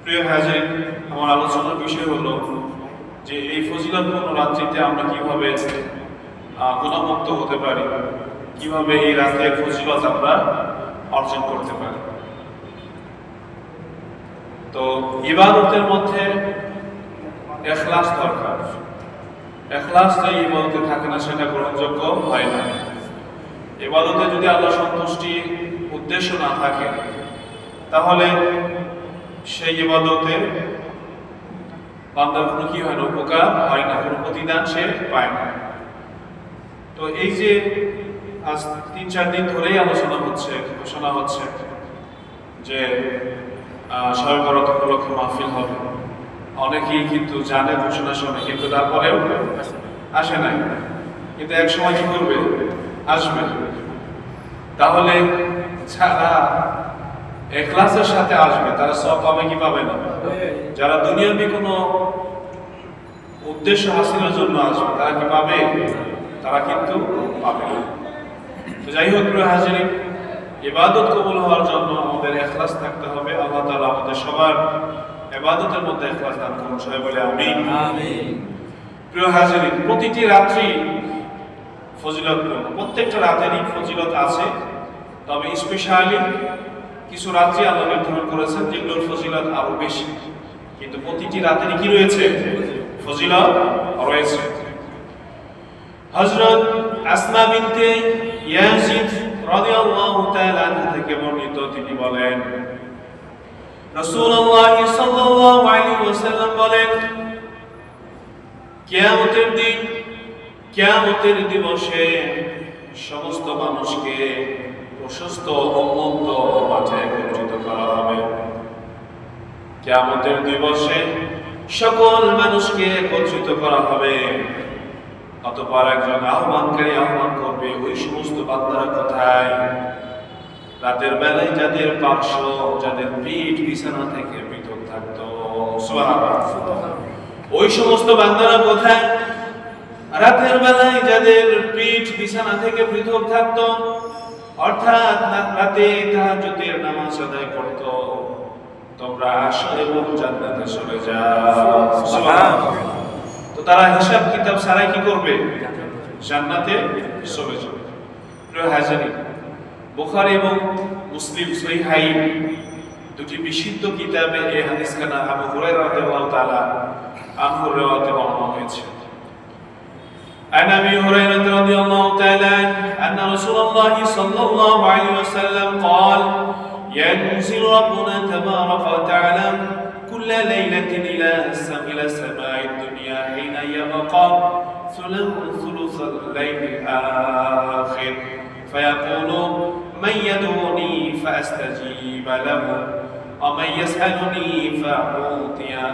প্রিয় হাজির, আমার আলোচনার বিষয় হলো যে এই ফজিলতপূর্ণ রাত্রিতে আমরা কিভাবে গুণামুক্ত হতে পারি, কিভাবে এই রাতের ফজিলত আমরা অর্জন করতে পারি। তো ইবাদতের মধ্যে ইখলাস দরকার। ইখলাস যে ইবাদতে থাকে না সেটা গ্রহণযোগ্য হয় না। ইবাদতে যদি আল্লাহ সন্তুষ্টি উদ্দেশ্য না থাকে তাহলে সেই ইবাদতে বান্দার কোনো কি হয় না, উপকার হয় না, কোনো প্রতিদান সে পায় না। তো এই যে আজ ৩-৪ দিন ধরেই আলোচনা হচ্ছে, ঘোষণা হচ্ছে যে শবে বরাত উপলক্ষে মাহফিল হবে, অনেকেই কিন্তু জানে, ঘোষণা শোনে, কিন্তু তারপরেও আসে নাই। কিন্তু এক সময় কি করবে, আসবে। তাহলে যারা ইখলাসের সাথে আসবে তারা সওয়াব পাবে কি পাবে না? যারা দুনিয়াবি কোনো উদ্দেশ্য হাসিলের জন্য আসবে তারা কি পাবে? তারা কিন্তু পাবে না। তো যাই হোক প্রিয় হাজিরিন, ইবাদত কবুল হওয়ার জন্য আমাদের ইখলাস থাকতে হবে। আল্লাহ তাআলা আমাদের সবার ইবাদতের মধ্যে ইখলাস দান করুন। সবাই বলে আমিন। প্রিয় হাজিরিন, প্রতিটি রাত্রি ফজিলতপূর্ণ, প্রত্যেকটা রাতেরই ফজিলত আছে। তবে স্পেশালি কিছু রাত্রি আল্লাহ নির্ধারণ করেছেন যেগুলোর ফজিলত আরো বেশি, কিন্তু প্রতিটি রাতেরই কি রয়েছে? ফজিলত রয়েছে। হযরত আসমা বিনতে ইয়াজিদ রাদিয়াল্লাহু তাআলা আনহা থেকে বর্ণিত, তিনি বলেন রাসূলুল্লাহ সাল্লাল্লাহু আলাইহি ওয়াসাল্লাম বলেন, কিয়ামতের দিন, কিয়ামতের দিবসে সমস্ত মানুষকে প্রশস্ত উন্মুক্ত মাঠে একত্রিত করা হবে। কিয়ামতের দিবসে সকল মানুষকে একত্রিত করা হবে। অতঃপর একজন আহ্বানকারী আহ্বান করবে, ওই সমস্ত বান্দারা কোথায়? রাতের বেলায় যাদের পার্শ্ব, যাদের পিঠ বিছানা থেকে পৃথক থাকতো। সুবহানাল্লাহ। ওই সমস্ত বান্দারা কোথায়? রাতের বেলায় যাদের পিঠ বিছানা থেকে পৃথক থাকতো, অর্থাৎ রাতে তাহাজ্জুদের নামাজ আদায় করত। তোমরা আসো এবং জান্নাতে চলে যাও। সুবহানাল্লাহ। তো তারা হিসাব কিতাব ছাড়াই কি করবে? জান্নাতে চলে যাবে। প্রিয় হাজিরিন, বুখারী এবং মুসলিম সহিহাইন দুটি বিশুদ্ধ কিতাবে এই হাদিসখানা আবু হুরায়রা রাদিয়াল্লাহু তাআলা আনহুর রিওয়ায়াতে বর্ণনা হয়েছে। عن ابي هريره رضي الله تعالى عنه ان رسول الله صلى الله عليه وسلم قال ينزل ربنا تبارك وتعالى كل ليله الى سماء الدنيا حين يبقى ثلث الليل الاخر فيقول من يدعوني فاستجيب له ومن يسالني فاعطيه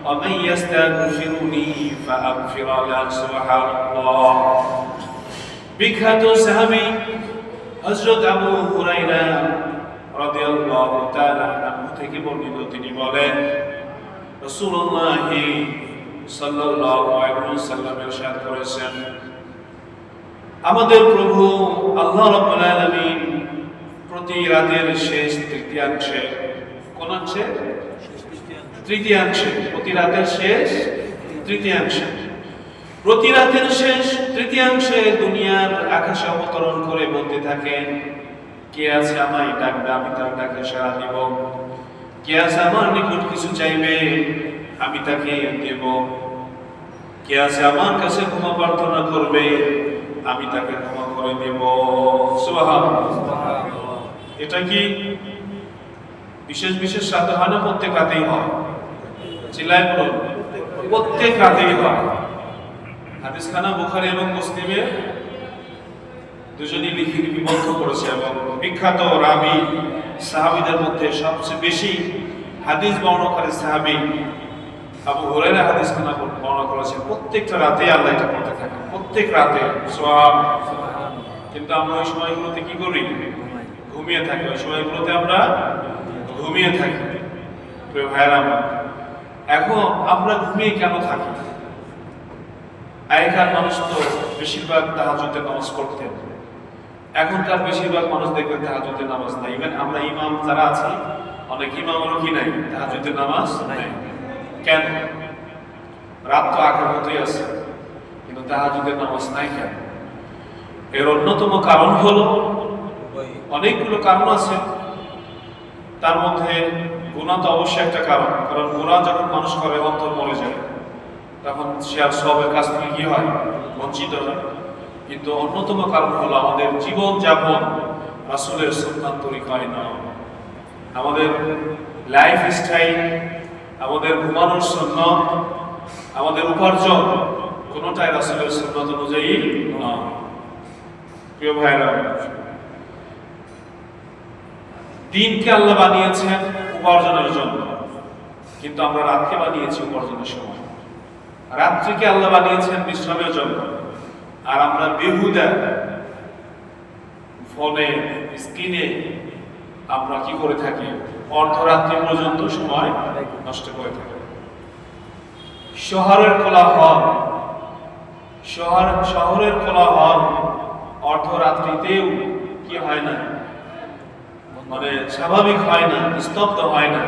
ومن يستغفرني فأغفر له। সুবহানাল্লাহ। বিখ্যাত সাহাবী হযরত আবু হুরায়রা রাদিয়াল্লাহু তাআলা আনহু থেকে বর্ণিত, তিনি বলেন রাসূলুল্লাহ সাল্লাল্লাহু আলাইহি ওয়াসাল্লাম ইরশাদ করেছেন, আমাদের প্রভু আল্লাহ রাব্বুল আলামিন প্রতি রাতের শেষ তৃতীয়াংশে, কোন অংশে? তৃতীয়াংশে, প্রতি রাতের শেষ তৃতীয়াংশে, প্রতি রাতের শেষ তৃতীয়াংশে দুনিয়ার আকাশে অবতরণ করে বলতে থাকেন, কে আছে আমায় ডাকবে, আমি তার ডাকে সাড়া দিব। কে আছে আমার নিকট কিছু চাইবে, আমি তাকে দেব। কে আছে আমার কাছে ক্ষমা প্রার্থনা করবে, আমি তাকে ক্ষমা করে দেব। সুবহানাল্লাহ। এটা কি বিশেষ বিশেষ রাতে হয় না? প্রত্যেক রাতেই হয়। চিল্লায় বলুন, প্রত্যেক রাতেই হয়। হাদিসখানা বুখারী এবং মুসলিমে দুজনই লিপিবদ্ধ করেছে এবং বিখ্যাত রাবী সাহাবীদের মধ্যে সবচেয়ে বেশি হাদিস বর্ণনাকারী সাহাবী আবু হুরায়রা হাদিসখানা বর্ণনা করেছেন। প্রত্যেকটা রাতে আল্লাহ এটা করতে থাকে, প্রত্যেক রাতে। সুবহানাল্লাহ। কিন্তু আমরা ওই সময়গুলোতে কি করি? ঘুমিয়ে থাকি। ওই সময়গুলোতে আমরা ঘুমিয়ে থাকি। প্রিয় ভাইরা আমার, এখন আমরা ঘুমিয়ে কেন থাকি? আগেকার মানুষ তো বেশিরভাগ তাহাজ্জুদের নামাজ পড়তেন, এখনকার বেশিরভাগ মানুষ দেখবেন তাহাজ্জুদের নামাজ নাই। ইভেন আমরা ইমাম যারা আছি অনেক ইমামেরও কি নাই, তাহাজ্জুদের নামাজ নাই। কেন? রাত তো আগের মতোই আছে, কিন্তু তাহাজ্জুদের নামাজ নাই কেন? এর অন্যতম কারণ হলো, অনেকগুলো কারণ আছে, তার মধ্যে গুনাহ তো অবশ্যই একটা কারণ। কারণ গুনাহ যখন মানুষ করে অন্তর মরে যায়, তখন সে আর সবের কাছ থেকে কি হয়, বঞ্চিত হয়। কিন্তু অন্যতম কারণ হলো আমাদের জীবন যাপন রাসূলের সুন্নাত তরিকায় না। আমাদের লাইফ স্টাইল, আমাদের ঘুমানোর সুন্নাত, আমাদের উপার্জন কোনোটাই রাসূলের সুন্নাত অনুযায়ী না। প্রিয় ভাইরা, দিনকে আল্লাহ বানিয়েছেন উপার্জনের জন্য, কিন্তু আমরা রাতকে বানিয়েছি উপার্জনের সময়। রাত্রিকে আল্লাহ বানিয়েছেন বিশ্রামের জন্য, আর আমরা বেহুদা ফোনে স্ক্রিনে আমরা কি করে থাকি, অর্ধরাত্রি পর্যন্ত সময় নষ্ট করে থাকি। শহরের কোলাহল অর্ধরাত্রিতেও কি হয় না, মানে স্বাভাবিক হয় না, স্তব্ধ হয় না।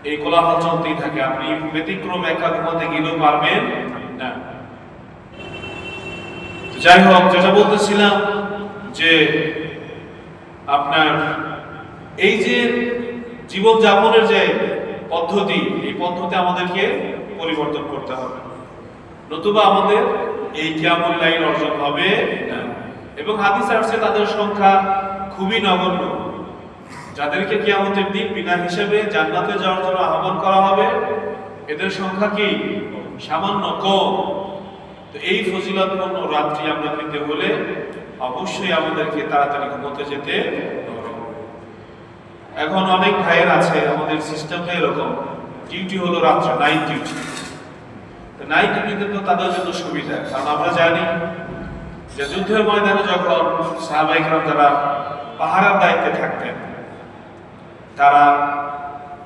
এই কোলাহল চলতেই থাকে। আপনি ব্যতিক্রম একা ঘুমাতে গেলেও পারবেন না। যাই হোক, যেটা বলতেছিলাম যে আপনার এই যে জীবনযাপনের যে পদ্ধতি, এই পদ্ধতি আমাদেরকে পরিবর্তন করতে হবে, নতুবা আমাদের এই কিয়ামুল লাইল অর্জন হবে না। এবং হাদিস আসছে তাদের সংখ্যা খুবই নগণ্য, যাদেরকে কিয়ামতের দিন বিনা হিসেবে জান্নাতে যাওয়ার জন্য আহ্বান করা হবে, এদের সংখ্যা কি সামান্য কম। তো এই ফজিলতপূর্ণ রাত্রি আমরা পেতে হলে অবশ্যই আমাদেরকে তাড়াতাড়ি ঘুমোতে যেতে হবে। এখন অনেক ভাইয়ের আছে, আমাদের সিস্টেমটা এরকম, ডিউটি হলো রাত্রে, নাইট ডিউটি। নাইট ডিউটিতে তো তাদের জন্য সুবিধা, কারণ আমরা জানি যে যুদ্ধের ময়দানে যখন সাহাবায়ে কেরাম যারা পাহারার দায়িত্বে থাকতেন, তারা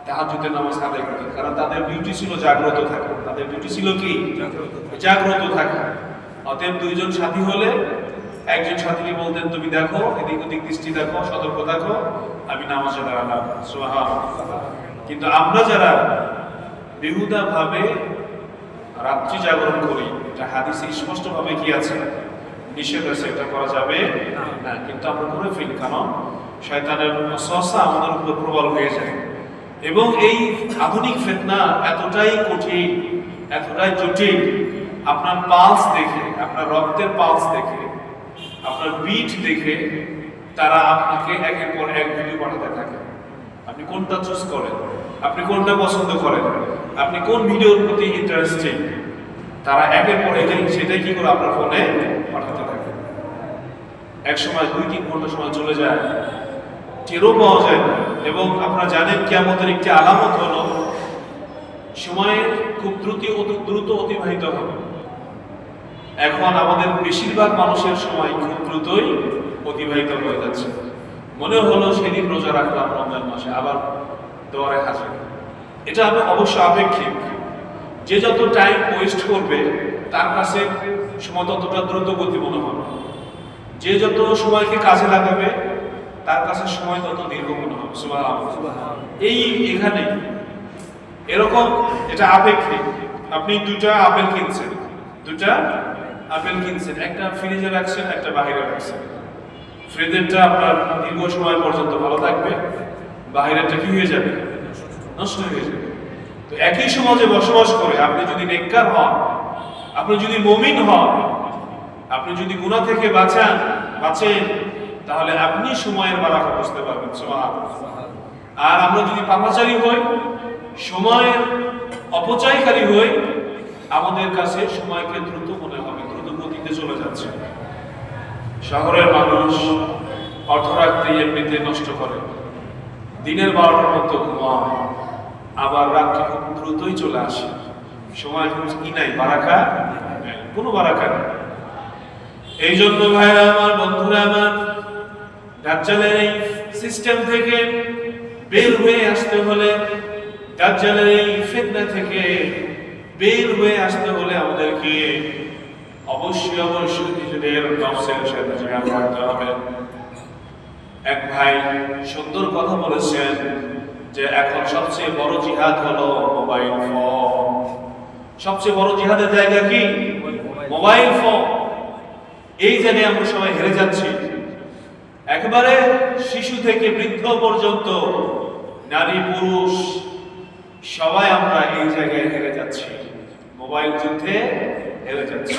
তাহাজ্জুদের নামাজ আদায় করতেন, কারণ তাদের ডিউটি ছিল জাগ্রত থাকা। তাদের ডিউটি ছিল কি? জাগ্রত থাকা। অতএব দুইজন সাথী হলে একজন সাথীকে বলতেন, তুমি দেখো, এদিক ওদিক দৃষ্টি দেখো, সতর্ক থাকো, আমি নামাজে দাঁড়ালাম। সুবহানাল্লাহ। কিন্তু আমরা যারা বেহুদা ভাবে রাত্রি জাগরণ করি, এটা হাদিসে স্পষ্ট ভাবে কি আছে, নিষেধ আছে, এটা করা যাবে না। কিন্তু আমরা করে ফেলি, কারণ শয়তানের ওয়াসওয়াসা আমাদের উপর প্রবল হয়ে যায়। এবং এই আধুনিক ফিতনা এতটাই কঠিন, এতটাই জটিল, আপনার পালস দেখে, আপনার রক্তের পালস দেখে, আপনার বিট দেখে তারা আপনাকে একের পর এক ভিডিও পাঠাতে থাকে। আপনি কোনটা চুজ করেন, আপনি কোনটা পছন্দ করেন, আপনি কোন ভিডিওর প্রতি ইন্টারেস্টেড, তারা একের পর এক সেটাই কি করে আপনার ফোনে পাঠাতে থাকে। এক সময় 2-3 ঘন্টা সময় চলে যায়, টেরও পাওয়া যায় না। এবং আপনারা জানেন কিয়ামতের একটি আলামত হলো সময় খুব দ্রুত অতিবাহিত হবে। এখন আমাদের বেশিরভাগ মানুষের সময় খুব দ্রুতই অতিবাহিত হয়ে যাচ্ছে। মনে হলো সেদিন রোজা রাখলাম রমজান মাসে, আবার দুয়ারে হাজির। এটা অবশ্য আপেক্ষিক। যে যত টাইম ওয়েস্ট করবে তার কাছে সময় ততটা দ্রুত গতি মনে হবে, যে যত সময়কে কাজে লাগাবে তার কাছে সময় তত দীর্ঘ মনে হবে। সুবহানাল্লাহ। এই এখানে এরকম, এটা আপেক্ষিক। আপনি দুটা আপেল কিনছেন, একটা ফ্রিজে রাখছেন, একটা বাইরে রাখছেন। ফ্রিজেরটা আপনার দীর্ঘ সময় পর্যন্ত ভালো থাকবে, বাইরেরটা কি হয়ে যাবে, নষ্ট হয়ে যাবে। তো একই সমাজে বসবাস করে আপনি যদি নেককার হন, আপনি যদি মুমিন হন, আপনি যদি গুনাহ থেকে বাঁচেন, তাহলে আপনি সময়ের বারাকা বুঝতে পারবেন। সুবহানাল্লাহ। আর আমরা যদি পাপাচারী হই, সময়ের অপচয়কারী হই, আমাদের কাছে সময়কে দ্রুত মনে হবে, দ্রুত গতিতে চলে যাচ্ছে। শহরের মানুষ অর্ধরাত্রি এমনিতে নষ্ট করে, দিনের 12টার মতো ঘুমায়, আবার রাত্রি খুব দ্রুতই চলে আসে। সময় কি নাই, বারাকা নেই, কোনো বারাকা নেই। এই জন্য ভাইরা আমার, বন্ধুরা আমার, দাজ্জালের এই সিস্টেম থেকে বের হয়ে আসতে হলে, দাজ্জালের এই ফিতনা থেকে বের হয়ে আসতে হলে আমাদেরকে অবশ্যই নিজেদের নফসের সাথে জিহাদ করতে হবে। এক ভাই সুন্দর কথা বলেছেন, যে এখন সবচেয়ে বড় জিহাদ হলো মোবাইল ফোন। সবচেয়ে বড় জিহাদের জায়গা কি? Mobile phone. এই জায়গায় আমরা সবাই হেরে যাচ্ছি। একেবারে শিশু থেকে বৃদ্ধ পর্যন্ত, নারী পুরুষ সবাই আমরা এই জায়গায় হেরে যাচ্ছি, মোবাইল যুদ্ধে হেরে যাচ্ছি।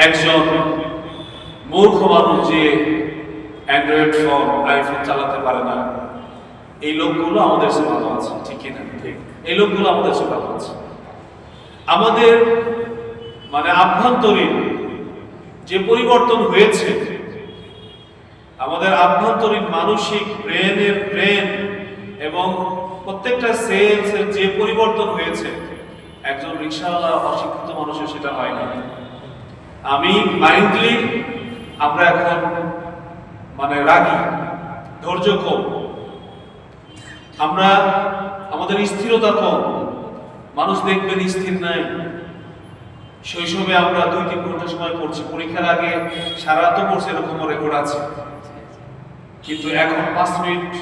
একজন মূর্খ মানুষ যে অ্যান্ড্রয়েড ফোন, আইফোন চালাতে পারে না, এই লোকগুলো আমাদের চেয়ে ভালো আছে, ঠিক কিনা? এই লোকগুলো আমাদের চেয়ে ভালো আছে। আমাদের মানে আভ্যন্তরীণ যে পরিবর্তন হয়েছে, আমাদের আভ্যন্তরীণ মানসিক ব্রেন এবং প্রত্যেকটা সেলসের যে পরিবর্তন হয়েছে, একজন রিকশাওয়ালা অশিক্ষিত মানুষের সেটা হয় না। আমি মাইন্ডলি আমরা এখন মানে রাগী, ধৈর্য কম, আমরা আমাদের স্থিরতা কম। মানুষ দেখবেন স্থির নাই। শৈশবে আমরা 2-3 ঘন্টা সময় পড়ছি, পরীক্ষার আগে সারা রাতও পড়ছি, এরকম রেকর্ড আছে। কিন্তু এখন 5 মিনিট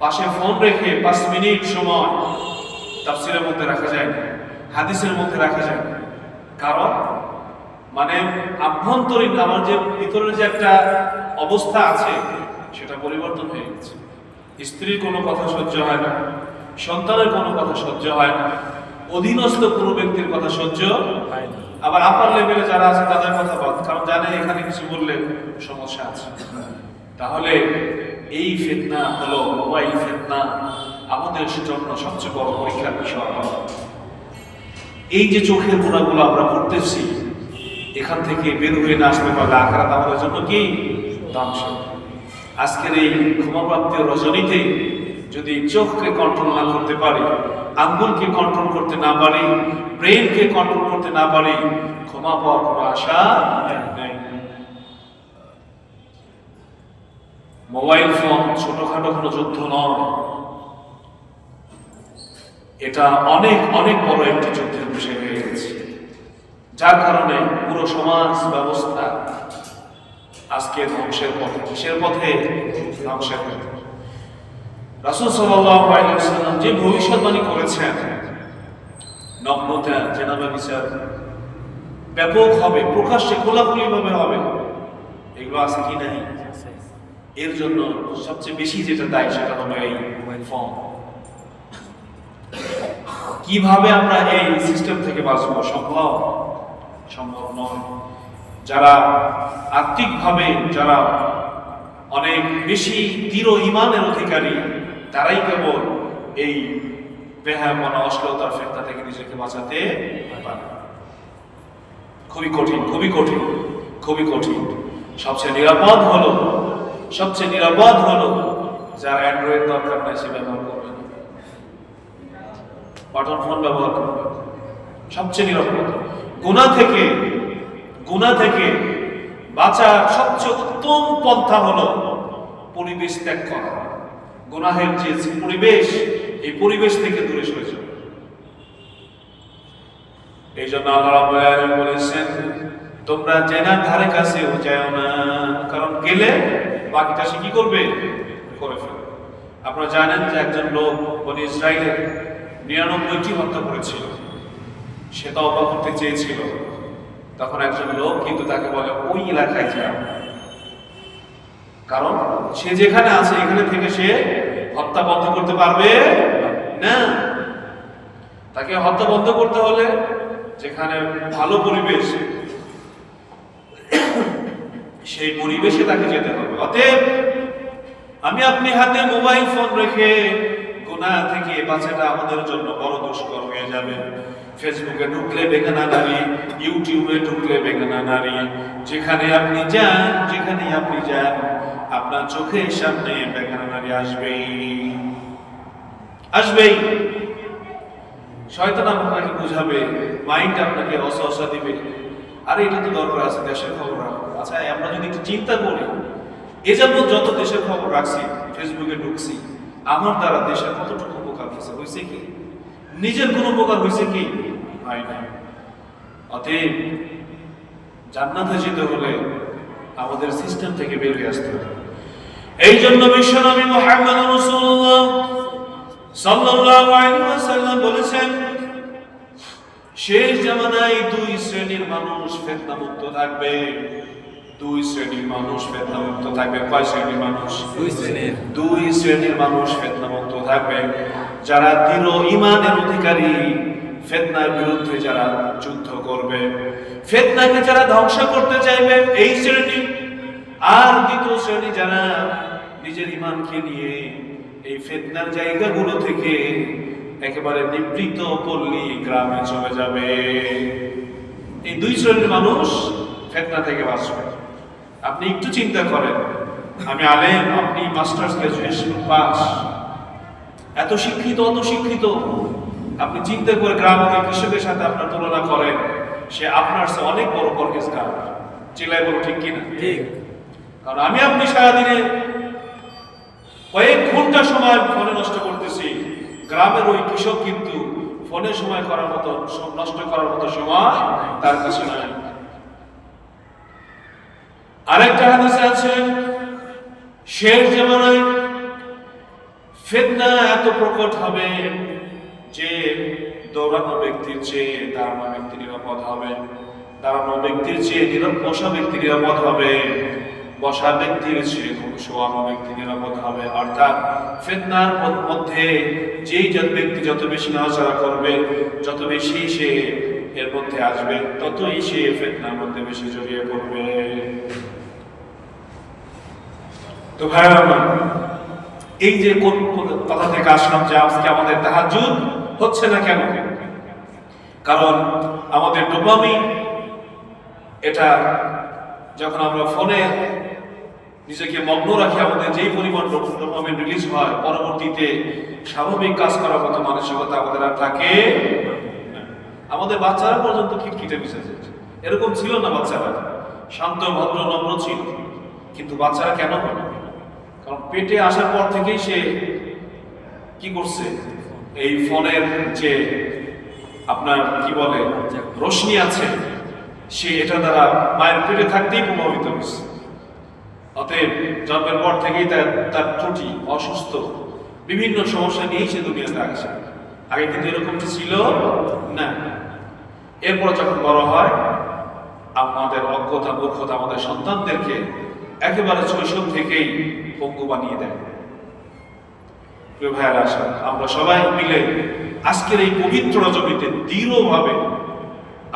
পাশে ফোন রেখে 5 মিনিট সময় তাফসীরের মধ্যে রাখা যায় না, হাদিসের মধ্যে রাখা যায় না। কারণ মানে আভ্যন্তরীণ আমার যে ভিতরের যে একটা অবস্থা আছে সেটা পরিবর্তন হয়ে গেছে। স্ত্রীর কোনো কথা সহ্য হয় না, সন্তানের কোনো কথা সহ্য হয় না, অধীনস্থ কোনো ব্যক্তির কথা সহ্য হয় না। আবার আপার লেভেলে যারা আছে তাদের কথা বাদ, কারণ জানে এখানে কিছু বললে সমস্যা আছে। তাহলে এই ফিতনা হলো মোবাইল ফিতনা, আমাদের জন্য সবচেয়ে বড় পরীক্ষার বিষয়। এই যে চোখের গুণাগুলো আমরা করতেছি, এখান থেকে বের হয়ে না আসতে পারলে আখিরাত আমাদের জন্য কি ধ্বংস। আজকের এই ক্ষমাপ্রাপ্তির রজনীতে যদি চোখকে কন্ট্রোল না করতে পারি, আঙ্গুলকে কন্ট্রোল করতে না পারি, ব্রেনকে কন্ট্রোল করতে না পারি, ক্ষমা পাওয়ার কোনো আশা নেই। মোবাইল ফোন ছোটখাটো কোনো যুদ্ধ নয়, এটা অনেক অনেক বড় একটি যুদ্ধের বিষয় হয়ে গেছে, যার কারণে পুরো সমাজ ব্যবস্থা আজকে ধ্বংসের পথে। কিসের পথে? ধ্বংসের পথে। রাসূল সাল্লাল্লাহু আলাইহি ওয়াসাল্লাম যে ভবিষ্যৎবাণী করেছেন, নগ্নতা, জেনাবা বিচার ব্যাপক হবে, প্রকাশ্যে খোলাখুলি ভাবে হবে, এগুলো আছে কি নাই? এর জন্য সবচেয়ে বেশি যেটা দায়ী সেটা হলো এই মোবাইল ফোন। কিভাবে আমরা এই সিস্টেম থেকে বাঁচবো? সম্ভব নয়। যারা আত্মিকভাবে যারা অনেক বেশি দৃঢ় ঈমানের অধিকারী, তারাই কেবল এই বেহায়াপনা, অশ্লীলতার ফিতনা থেকে নিজেকে বাঁচাতে পারে। খুবই কঠিন, খুবই কঠিন, খুবই কঠিন। সবচেয়ে নিরাপদ হলো যার অ্যান্ড্রয়েড দরকার নাই সে ব্যবহার করবে না, বাটন ফোন ব্যবহার করবে। সবচেয়ে নিরাপদ। গুনাহ থেকে বাঁচার সবচেয়ে উত্তম পন্থা হলো পরিবেশ ত্যাগ করা। গুনাহের যে পরিবেশ, এই পরিবেশ থেকে দূরে সরে যাও। এই জন্য আল্লাহ রাব্বুল আলামিন বলেছেন, তোমরা জেনার ধারে কাছেও যাও না, কারণ গেলে বাকিটা সে কি করবে? করে ফেলবে। আপনারা জানেন যে একজন লোক বনি ইসরাইলের 99টি হত্যা করেছিল, সে তওবা করতে চেয়েছিল। তখন একজন লোক কিন্তু তাকে বলে ওই এলাকায় যাও, কারণ সে যেখানে আছে এখানে থেকে সে হত্যা বন্ধ করতে পারবে না। তাকে হত্যা বন্ধ করতে হলে যেখানে ভালো পরিবেশ, সেই পরিবেশে তাকে যেতে হবে। অতএব আমি আপনি হাতে মোবাইল ফোন রেখে গুনাহ থেকে বাঁচাটা আমাদের জন্য বড় দুষ্কর হয়ে যাবে। ফেসবুকে ঢুকলে বেগানা নারী, ইউটিউবে ঢুকলে বেগানা নারী, যেখানে আপনি যান আপনার চোখের সামনে বেগানা নারী আসবেই। শয়তান আপনাকে বুঝাবে, মাইন্ড আপনাকে অসহসা দিবে, আরে এটা তো দরকার আছে, দেশের খবর রাখো। আচ্ছা, আমরা যদি একটু চিন্তা করি, এজন্য যত দেশের খবর রাখছি, ফেসবুকে ঢুকছি, আমার দ্বারা দেশের কতটুকু উপকার হয়েছে কি? নিজের কোনো উপকার হয়েছে কি? হয় না। অতএব জান্নাতে যেতে হলে আমাদের সিস্টেম থেকে বের হয়ে আসতে হবে। এই জন্য বিশ্বনবী মুহাম্মদ রাসূলুল্লাহ সাল্লাল্লাহু আলাইহি ওয়াসাল্লাম বলেছেন, শেষ জামানায় দুই শ্রেণীর মানুষ ফিতনামুক্ত থাকবে। দুই শ্রেণীর মানুষ ফিতনামুক্ত থাকবে। কয় শ্রেণীর মানুষ? দুই শ্রেণীর মানুষ ফিতনামুক্ত থাকবে। যারা দৃঢ় ঈমানের অধিকারী, ফিতনার বিরুদ্ধে যারা যুদ্ধ করবে, ফিতনাকে যারা ধ্বংস করতে চাইবে, এই শ্রেণী। আর দ্বিতীয় শ্রেণী যারা নিজের ঈমানকে নিয়ে এই ফিতনার জায়গাগুলো থেকে একেবারে নিবৃত পল্লী গ্রামে চলে যাবে। এই দুই শ্রেণীর মানুষ ফিতনা থেকে বাঁচবে। আপনি একটু চিন্তা করেন, আমি আলেম, আপনি মাস্টার্স গ্রাজুয়েশন পাস, এত শিক্ষিত, অত শিক্ষিত, আপনি চিন্তা করে গ্রামের কৃষকের সাথে আপনার তুলনা করেন, সে আপনার চেয়ে অনেক বড় পরহেজগার। চিল্লায় বলো ঠিক কিনা? ঠিক। কারণ আমি আপনি সারাদিনে কয়েক ঘন্টা সময় ফোনে নষ্ট করতেছি, গ্রামের ওই কৃষক কিন্তু ফোনে সময় করার মতো, নষ্ট করার মতো সময় তার কাছে নাই। আরেকটা হাদিসে আছে, শেষ জামানায় ফিতনা এত প্রকট হবে যে দৌড়ানো ব্যক্তির চেয়ে দাঁড়ানো ব্যক্তি নিরাপদ হবে, দাঁড়ানো ব্যক্তির চেয়ে বসা ব্যক্তি নিরাপদ হবে, বসা ব্যক্তির চেয়ে শোয়ানো ব্যক্তি নিরাপদ হবে। অর্থাৎ ফিতনার মধ্যে যেই ব্যক্তি যত বেশি নাড়াচাড়া করবে, যত বেশি সে এর মধ্যে আসবে, ততই সে ফিতনার মধ্যে বেশি জড়িয়ে পড়বে। তো ভাইরা আমার, এই যে কথা থেকে আসলাম যে আজকে আমাদের তাহাজ্জুদ হচ্ছে না কেন? কারণ আমাদের ডোপামিন, এটা যখন আমরা ফোনে নিজেকে মগ্ন রাখি, আমাদের যেই পরিমাণ ডোপামিন রিলিজ হয়, পরবর্তীতে স্বাভাবিক কাজ করার মতো মানসিকতা আমাদের আর থাকে। আমাদের বাচ্চারা পর্যন্ত খিটখিটে মিশেছে, এরকম ছিল না। বাচ্চারা শান্ত, ভদ্র, নম্র ছিল, কিন্তু বাচ্চারা কেন হলো? কারণ পেটে আসার পর থেকেই সে কি করছে, এই ফোনের যে আপনার কি বলে রশ্মি আছে, সে এটা দ্বারা মায়ের পেটে থাকতেই প্রভাবিত হয়েছে। অতএব জন্মের পর থেকেই তার ত্রুটি, অসুস্থ, বিভিন্ন সমস্যা নিয়েই সে দুনিয়াতে আসে। আগে কিন্তু এরকম ছিল না। এরপর যখন বড় হয়, আমাদের অজ্ঞতা, মূর্খতা আমাদের সন্তানদেরকে একেবারে শৈশব থেকেই পঙ্গু বানিয়ে দেয়। প্রিয় ভাইয়েরা, আসা আমরা সবাই মিলে আজকের এই পবিত্র রজনীতে দৃঢ়ভাবে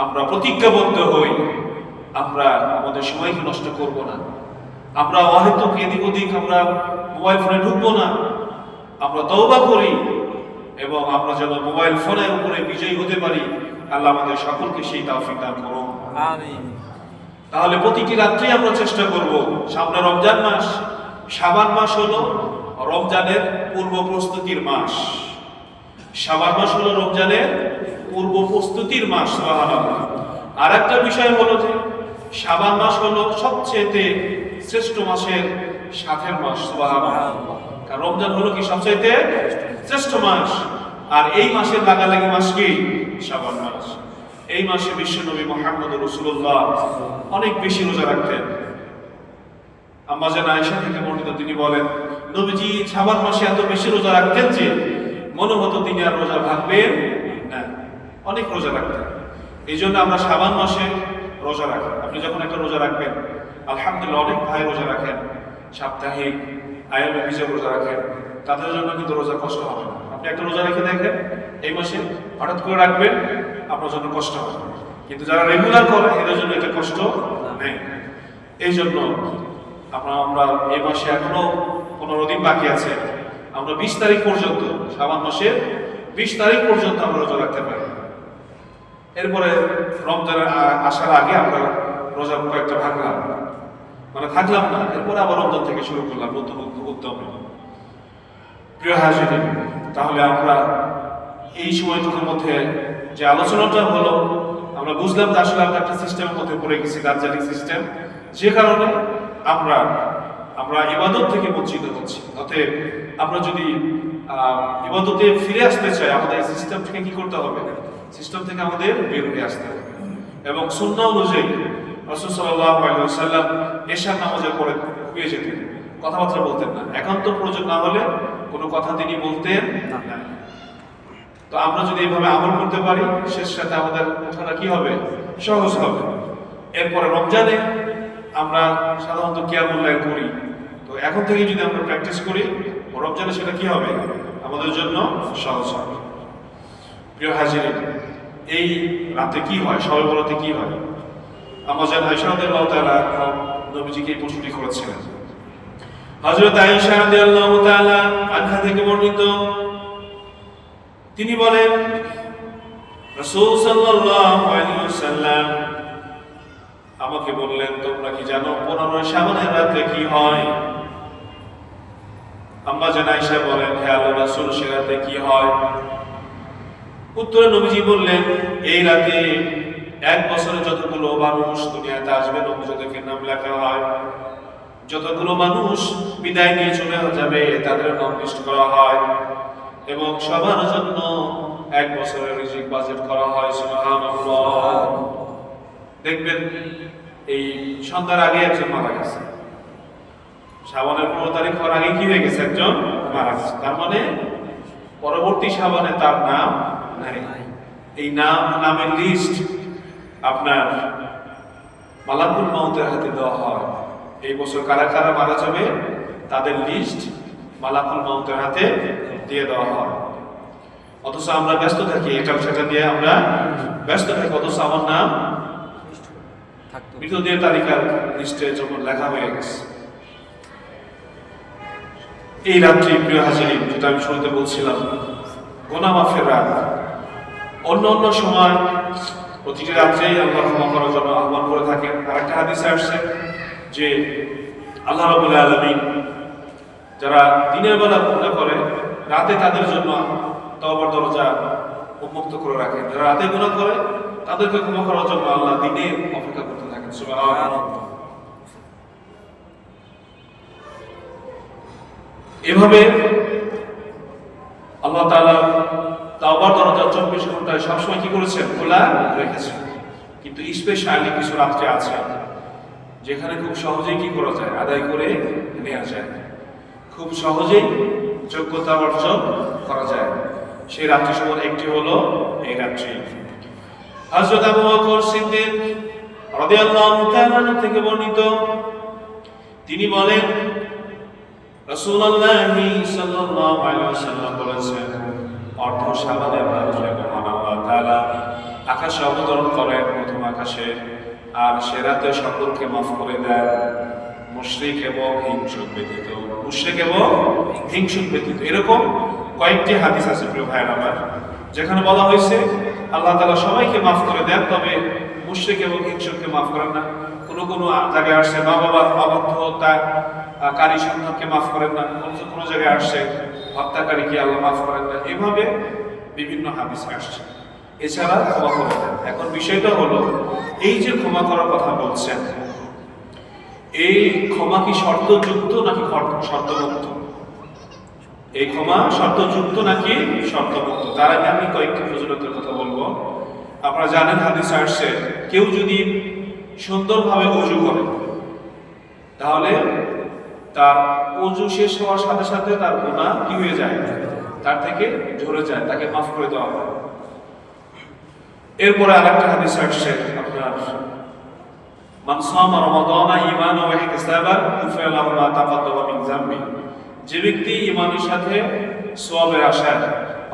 আমরা প্রতিজ্ঞাবদ্ধ হই, আমরা আমাদের সময়কে নষ্ট করব না। আমরা অহেতুক এদিক ওদিক আমরা মোবাইল ফোনে ঢুকবো না। আমরা তওবা করি এবং আমরা যেন মোবাইল ফোনের উপরে বিজয়ী হতে পারি। আল্লাহ আমাদের সকলকে সেই তৌফিক দান করুন। আমিন। তাহলে প্রতিটি রাত্রি আমরা চেষ্টা করব, সামনে রমজান মাস, শাবান মাস হলো রমজানের পূর্ব প্রস্তুতির মাস। শাবান মাস হলো রমজানের পূর্ব প্রস্তুতির মাস। সুবহানাল্লাহ। আর একটা বিষয় হলো যে শাবান মাস হলো সবচেয়ে শ্রেষ্ঠ মাসের সাথের মাস। সুবহানাল্লাহ। কারণ রমজান হলো কি সবচেয়ে শ্রেষ্ঠ মাস, আর এই মাসের লাগালাগি মাস কি শাবান মাস। এই মাসে বিশ্বনবী মুহাম্মদ রাসূলুল্লাহ অনেক বেশি রোজা রাখতেন। আম্মা জান আয়েশা থেকে বর্ণিত, তিনি বলেন, নবীজি শাবান মাসে এত বেশি রোজা রাখতেন যে মনে হতো তিনি আর রোজা ভাঙবেন না, অনেক রোজা রাখতেন। এই জন্য আমরা শাবান মাসে রোজা রাখি। আপনি যখন একটা রোজা রাখবেন, আলহামদুলিল্লাহ অনেক ভাই রোজা রাখেন, সাপ্তাহিক আয়ামে বিজয় রোজা রাখেন, তাদের জন্য কিন্তু রোজা কষ্ট হবে না। আপনি একটা রোজা রেখে দেখেন, এই মাসে হঠাৎ করে রাখবেন, আপনার জন্য কষ্ট হবে। কিন্তু যারা রেগুলার করে এদের জন্য এটা কষ্ট নেই। এই জন্য আমরা এই মাসে এখনো 15 দিন বাকি আছে, আমরা 20 তারিখ পর্যন্ত, শাবান মাসের 20 তারিখ পর্যন্ত আমরা রোজা রাখতে পারি। এরপরে রমজানের আসার আগে আমরা রোজা কয়েকটা ভাঙলাম, মানে থাকলাম না, এরপরে আবার রমজান থেকে শুরু করলাম নতুন উদ্যমে। প্রিয় হাজিরিন, তাহলে আমরা এই সময়টুকুর মধ্যে যে আলোচনাটা হলো, আমরা বুঝলাম যে আসলে আমরা একটা সিস্টেমের মধ্যে পড়ে গেছি, দাজ্জালি সিস্টেম, যে কারণে আমরা ইবাদত থেকে বঞ্চিত হচ্ছি। অতএব আমরা যদি ইবাদতে ফিরে আসতে চাই, আমাদের এই সিস্টেম থেকে কি করতে হবে? সিস্টেম থেকে আমাদের বের হয়ে আসতে হবে এবং সুন্নাহ অনুযায়ী রাসূল সাল্লাল্লাহু আলাইহি ওয়াসাল্লাম এশার নামাজের পরে ঘুমিয়ে যেতেন। কথাবার্তা বলতেন না, একান্ত প্রয়োজন না হলে কোনো কথা তিনি বলতেন না। তো আমরা যদি এইভাবে আমল করতে পারি, শেষ সাথে আমাদের কথাটা কি হবে, সহজ হবে। এরপরে রমজানে আমরা সাধারণত কিয়ামুল লাইল করি, তো এখন থেকে যদি আমরা প্র্যাকটিস করি, রমজানে সেটা কি হবে, আমাদের জন্য সহজ হবে। প্রিয় হাজিরিন, এই রাতে কি হয়, শবে বরাতে কি হয়? আম্মা জান আয়েশা রাদিয়াল্লাহু তাআলা নবীজিকে এই প্রশ্নটি করেছিলেন। হযরত আয়েশা রাদিয়াল্লাহু তাআলা আনহা থেকে বর্ণিত, তিনি বলেন, রাসূল সাল্লাল্লাহু আলাইহি ওয়াসাল্লাম আমাকে বললেন, তোমরা কি জানো 15 শাবানের রাতে কি হয়? আম্মা জান আয়েশা বলেন, হে আল্লাহর রাসূল, সে রাতে কি হয়? উত্তরে নবীজি বললেন, এই রাতে 1 বছরে যতগুলো মানুষ দুনিয়াতে আসবে, নবীদের নাম লেখা হয়। যতগুলো মানুষ বিদায় নিয়ে চলে যাবে, তাদের নাম লিস্ট করা হয় এবং সবার জন্য 1 বছরের রিজিক বাজেট করা হয়। সুবহানাল্লাহ। দেখবেন এই সন্ধ্যার আগে একজন মারা গেছে, শাবানের 15 তারিখ হওয়ার আগে কি হয়ে গেছে, একজন মারা গেছে। তার মানে পরবর্তী শাবানে তার নাম নাই। এই নামের লিস্ট আপনার মালাকুল মাউতের হাতে দেওয়া হয়। এই বছর কারা কারা মারা যাবে তাদের লিস্ট মালাকুল মাউতের হাতে দিয়ে দেওয়া হয়। অথচ আমরা ব্যস্ত থাকি, এটা সেটা দিয়ে আমরা ব্যস্ত থাকি, অথচ আমার নাম মৃতদের তালিকার লিস্টে যখন লেখা হয়ে গেছে। এই রাত্রি, প্রিয় হাজিরিন, যেটা আমি শুরুতে বলছিলাম, গুনাহ মাফের রাত। অন্য অন্য সময় প্রতিটি রাত্রেই আল্লাহ ক্ষমা করার জন্য আহ্বান করে থাকেন। আরেকটা হাদিসে আসছে যে আল্লাহ রাব্বুল আলামিন যারা দিনের বেলা গুনাহ করে, রাতে তাদের জন্য তওবার দরজা উন্মুক্ত করে রাখেন। যারা রাতে গুনাহ করে তাদেরকে ক্ষমা করার জন্য আল্লাহ দিনে অপেক্ষা করতে থাকেন। সুবহানাল্লাহ। এভাবে আল্লাহ তাআলা তওবার দরজা 24 ঘন্টায় সবসময় কি করেছেন, খোলা রেখেছেন। কিন্তু স্পেশালি কিছু রাত্রে আছে যেখানে খুব সহজেই কি করা যায়, আদায় করে নেওয়া যায়, খুব সহজেই যোগ্যতা অর্জন করা যায়। সেই রাত্রিসমূহের একটি হলো এই রাত্রি। হযরত আবু বকর সিদ্দিক রাদিয়াল্লাহু তাআলা থেকে বর্ণিত, তিনি বলেন, রাসূলুল্লাহ সাল্লাল্লাহু আলাইহি ওয়াসাল্লাম বলেছেন, অর্ধ শাবানের রাত্রে মহান আল্লাহ তাআলা আকাশে অবতরণ করেন, প্রথম আকাশে, আর সে রাতে সকলকে মাফ করে দেন, মুশরিক এবং হিংসুক ব্যতীত। মুশরিক এবং হিংসুক ব্যতীত। এরকম কয়েকটি হাদিস আছে প্রিয় ভাইয়ের আমার, যেখানে বলা হয়েছে আল্লাহ তাআলা সবাইকে মাফ করে দেন, তবে মুশরিক এবং হিংসুককে মাফ করেন না। কোনো কোনো জায়গায় আসছে মা বাবার অবাধ্যতা কারী সন্তানকে মাফ করেন না, কোনো জায়গায় আসছে হত্যাকারীকে আল্লাহ মাফ করেন না। এভাবে বিভিন্ন হাদিসে আসছে। এছাড়া ক্ষমা করে দেন। এখন বিষয়টা হলো, এই যে ক্ষমা করার কথা বলছেন, এই ক্ষমা কি শর্তযুক্ত নাকি শর্তমুক্ত? এই ক্ষমা শর্তযুক্ত নাকি শর্তমুক্ত? তার আগে আমি কয়েকটি ফজিলতের কথা বলবো। আপনারা জানেন হাদিসে আসছে, কেউ যদি সুন্দরভাবে ওযু করে তাহলে তার ওযু শেষ হওয়ার সাথে সাথে তার গুনাহ কি হয়ে যায়, তার থেকে ঝরে যায়, তাকে মাফ করে দেওয়া হয়। এরপরে আরেকটা হাদিস আসছে, আপনার মান সামা রমাদানা ঈমানান ওয়া ইহতিসাবান গুফিরা লাহু মা তাকাদ্দামা মিন যামবি। যে ব্যক্তি ঈমানের সাথে সওয়াবের আশায়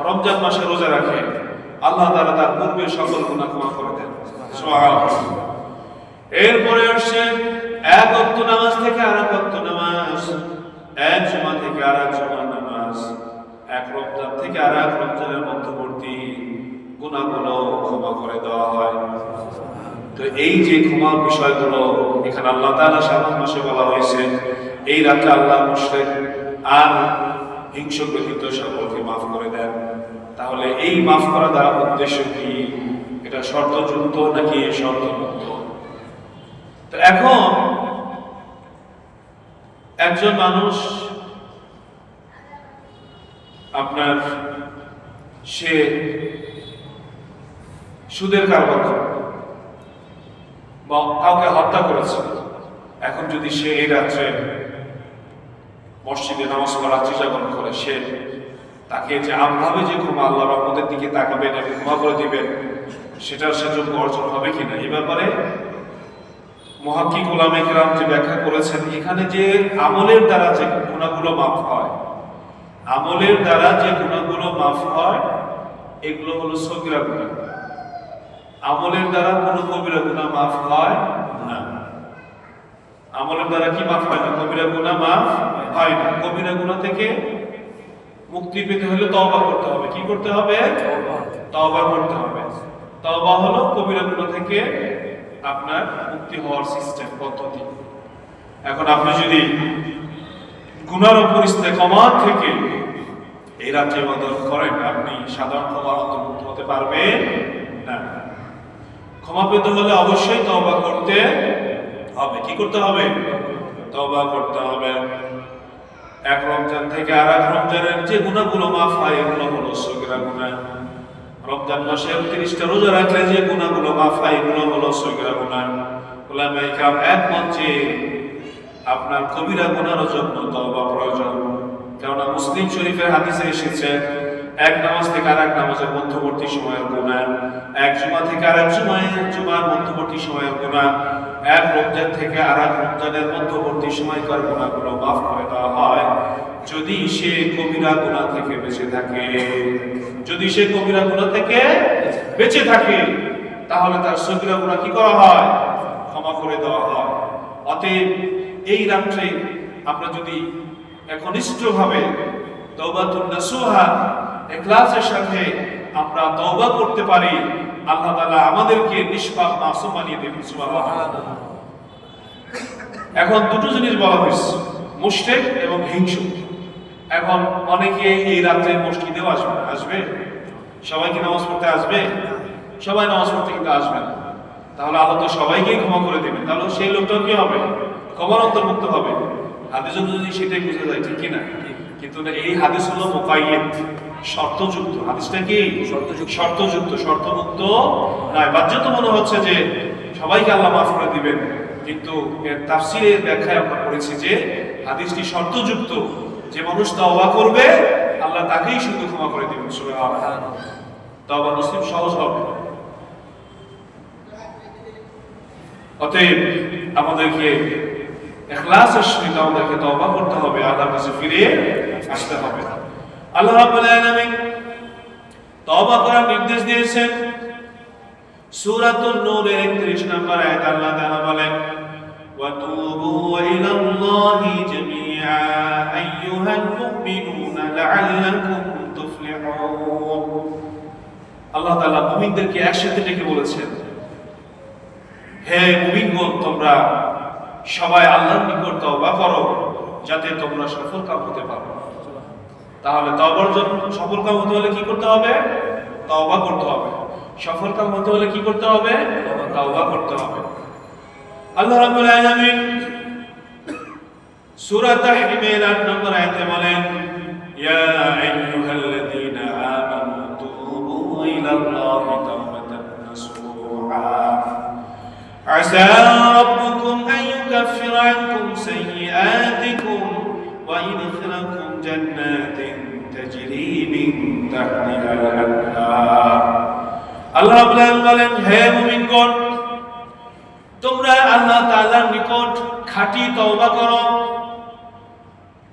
রমজান মাসে রোজা রাখে, আল্লাহ তাআলা তার পূর্বের সকল গুনাহ ক্ষমা করে দেন। সুবহানাল্লাহ। এরপরে আসছে এক ওয়াক্ত নামাজ থেকে আরেক ওয়াক্ত নামাজ, এক জুমা থেকে আরেক জুমার নামাজ, এক রমজান থেকে আরেক রমজানের মধ্যবর্তী গুনাহগুলো ক্ষমা করে দেওয়া হয়। তো এই যে ক্ষমার বিষয়গুলো এখানে আল্লাহ তাআলা শাবান মাসে বলা হয়েছে, এই রাতে আল্লাহ মুশরিক আর হিংসুক ব্যতীত সকলকে মাফ করে দেন। তাহলে এই মাফ করা দ্বারা উদ্দেশ্য কি? এটা শর্তযুক্ত নাকি শর্তমুক্ত? তো এখন একজন মানুষ আপনার সে সুদের কারবার করে বা কাউকে হত্যা করেছে, এখন যদি সে এই রাত্রে মসজিদে নামাজ পড়ার চেষ্টা করে, সে তাকে যে আমভাবে যে ক্ষমা আল্লাহ রহমতের দিকে তাকাবেন এবং ক্ষমা করে দিবেন, সেটার সে যোগ্য অর্জন হবে কিনা, এ ব্যাপারে মুহাক্কিক উলামায়ে কেরাম যে ব্যাখ্যা করেছেন, এখানে যে আমলের দ্বারা যে গুনাহগুলো মাফ হয়, আমলের দ্বারা যে গুনাহগুলো মাফ হয়, এগুলো হলো সগীরা গুনাহ। আমলের দ্বারা কোনো কবিরা গুনাহ মাফ হয় না। আমলের দ্বারা কি মাফ হয় না? কবিরা গুনাহ মাফ হয় না। কবিরা গুনাহ থেকে মুক্তি পেতে হলে তওবা করতে হবে। কি করতে হবে? তওবা করতে হবে। তওবা হলো কবিরা গুনাহ থেকে আপনার মুক্তি হওয়ার সিস্টেম, পদ্ধতি। এখন আপনি যদি গুনার উপর ইস্তেকামাত থেকে এই রাজ্যে ইবাদত করেন, আপনি সাধারণ ক্ষমার অন্তর্ভুক্ত হতে পারবেন না। ক্ষমা পেতে হলে অবশ্যই তওবা করতে হবে। কি করতে হবে? তওবা করতে হবে। এক রমজান থেকে আর এক রমজানের যে গুনাহগুলো মাফ হয়, এগুলো হলো সগীরা গুনাহ। রমজান মাসে 30টা রোজা রাখলে যে গুনাহগুলো মাফ হয়, এগুলো হলো সগীরা গুনাহ। উলামায়ে কেরাম একমত যে আপনার কবিরা গুনাহের জন্য তওবা প্রয়োজন। কেননা মুসলিম শরীফের হাদিসে এসেছে, এক নামাজ থেকে আরেক নামাজের মধ্যবর্তী সময়ের গুনাহ, এক জুমা থেকে আরেক জুমার মধ্যবর্তী সময়ের গুনাহ, এক রমজান থেকে আরেক রমজানের মধ্যবর্তী সময়কার গুনাহগুলো মাফ করে দেওয়া হয় যদি সে কবিরা গুনাহ থেকে বেঁচে থাকে। যদি সে কবিরা গুনাহ থেকে বেঁচে থাকে, তাহলে তার সগীরা গুনাহ কি করা হয়? ক্ষমা করে দেওয়া হয়। অতএব এই রাত্রে আমরা যদি একনিষ্ঠভাবে তওবাতুন নাসুহা, ইখলাসের সাথে আমরা তওবা করতে পারি, আল্লাহ তাআলা আমাদেরকে নিষ্পাপ মাসুম বানিয়ে দেবেন। সুবহানাল্লাহ। এখন দুটো জিনিস বলা হয়েছে, মুশরিক এবং হিংসুক। এখন অনেকে এই রাত্রে মসজিদেও আসবে। সবাই কি নামাজ পড়তে আসবে? সবাই নামাজ পড়তে কিন্তু আসবে না। তাহলে আল্লাহ তো সবাইকেই ক্ষমা করে দেবেন, তাহলে সেই লোকটাও কি হবে? ক্ষমার অন্তর্ভুক্ত হবে। হাদিসের যদি সেটাই বুঝে যায়, ঠিক কিনা? কিন্তু এই হাদিস হলো মুকাইয়্যিদ, শর্তযুক্ত। হাদিসটা কি শর্তযুক্ত, শর্তমুক্ত নয়। বাহ্যত মনে হচ্ছে যে সবাইকে আল্লাহ মাফ করে দিবেন, কিন্তু এর তাফসীরের ব্যাখ্যায় আমরা পড়েছি যে হাদিসটি শর্তযুক্ত। যে মানুষ তওবা করবে, আল্লাহ তাকেই শুধু ক্ষমা করে দিবেন। সুবহানাল্লাহ। তওবা নসিব সহজ হবে। অতএব আমাদেরকে ইখলাসের সহিত আমাদেরকে তওবা করতে হবে, আল্লাহর কাছে ফিরে আসতে হবে। আল্লাহ রাব্বুল আলামিন তওবা করার নির্দেশ দিয়েছেন। সূরাতুন নূরের 31 নম্বর আয়াত আল্লাহ তাআলা বলেন, ওয়াতুবু ইলাল্লাহি জামিআ আইয়ুহাল মুমিনুনা লাআল্লাকুম তুফলিহুন। আল্লাহ তাআলা মুমিনদেরকে একসাথে ডেকে বলেছেন, হে মুমিনগণ, তোমরা সবাই আল্লাহর নিকট তওবা করো যাতে তোমরা সফলকাম হতে পারো। তাহলে তওবার জন্য সফলকাম হতে হলে কি করতে হবে? তওবা করতে হবে। সফলকাম হতে হলে কি করতে হবে? তওবা করতে হবে। আল্লাহ রাব্বুল আলামিন সূরা তাহরিমের 8 নম্বর আয়াতে বলেন, ইয়া আইয়ুহাল্লাযীনা আমানু তুবু ইলাল্লাহি তাওবাতান নাসুহা আসা রাব্বুকুম আন ইউকাফিরা আনকুম সাইয়্যাতিকুম ওয়া ইদখিলাকুম জান্নাতিন তাজরি মিন তাহতিহাল আনহার। আল্লাহ রাব্বুল আলামিন বলেন, হে মুমিনগণ, তোমরা আল্লাহ তাআলার নিকট খাঁটি তওবা করো।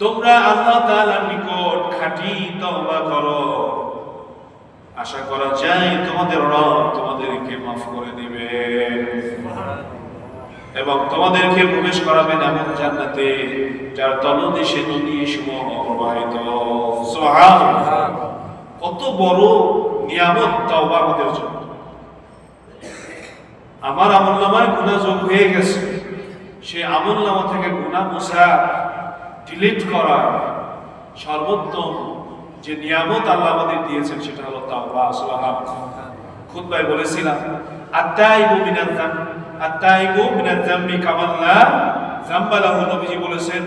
তোমরা আল্লাহ তাআলার নিকট খাঁটি তওবা করো। আশা করা যায় তোমাদের রব তোমাদেরকে মাফ করে দিবেন এবং তোমাদেরকে প্রবেশ করাবেন এমন জান্নাতে যার তলদেশে নদী সমূহ প্রবাহিত। সুবহানাল্লাহ। কত বড় নিয়ামত তওবা আমাদের জন্য। আমার আমলনামায় গুনাহ যোগ হয়ে গেছে, সেই আমলনামা থেকে গুনাহ মুছা, ডিলিট করা সর্বোত্তম যে নিয়ামত আল্লাহ আমাদের দিয়েছেন সেটা হলো তাওবা। সুবহানাল্লাহ। খুতবায় বলেছিলাম, আত-তাইবু মিনাল যাম, আত-তাইবু মিনাল যামবি কামান লা যামবা লাহু। নবীজি বলেছেন,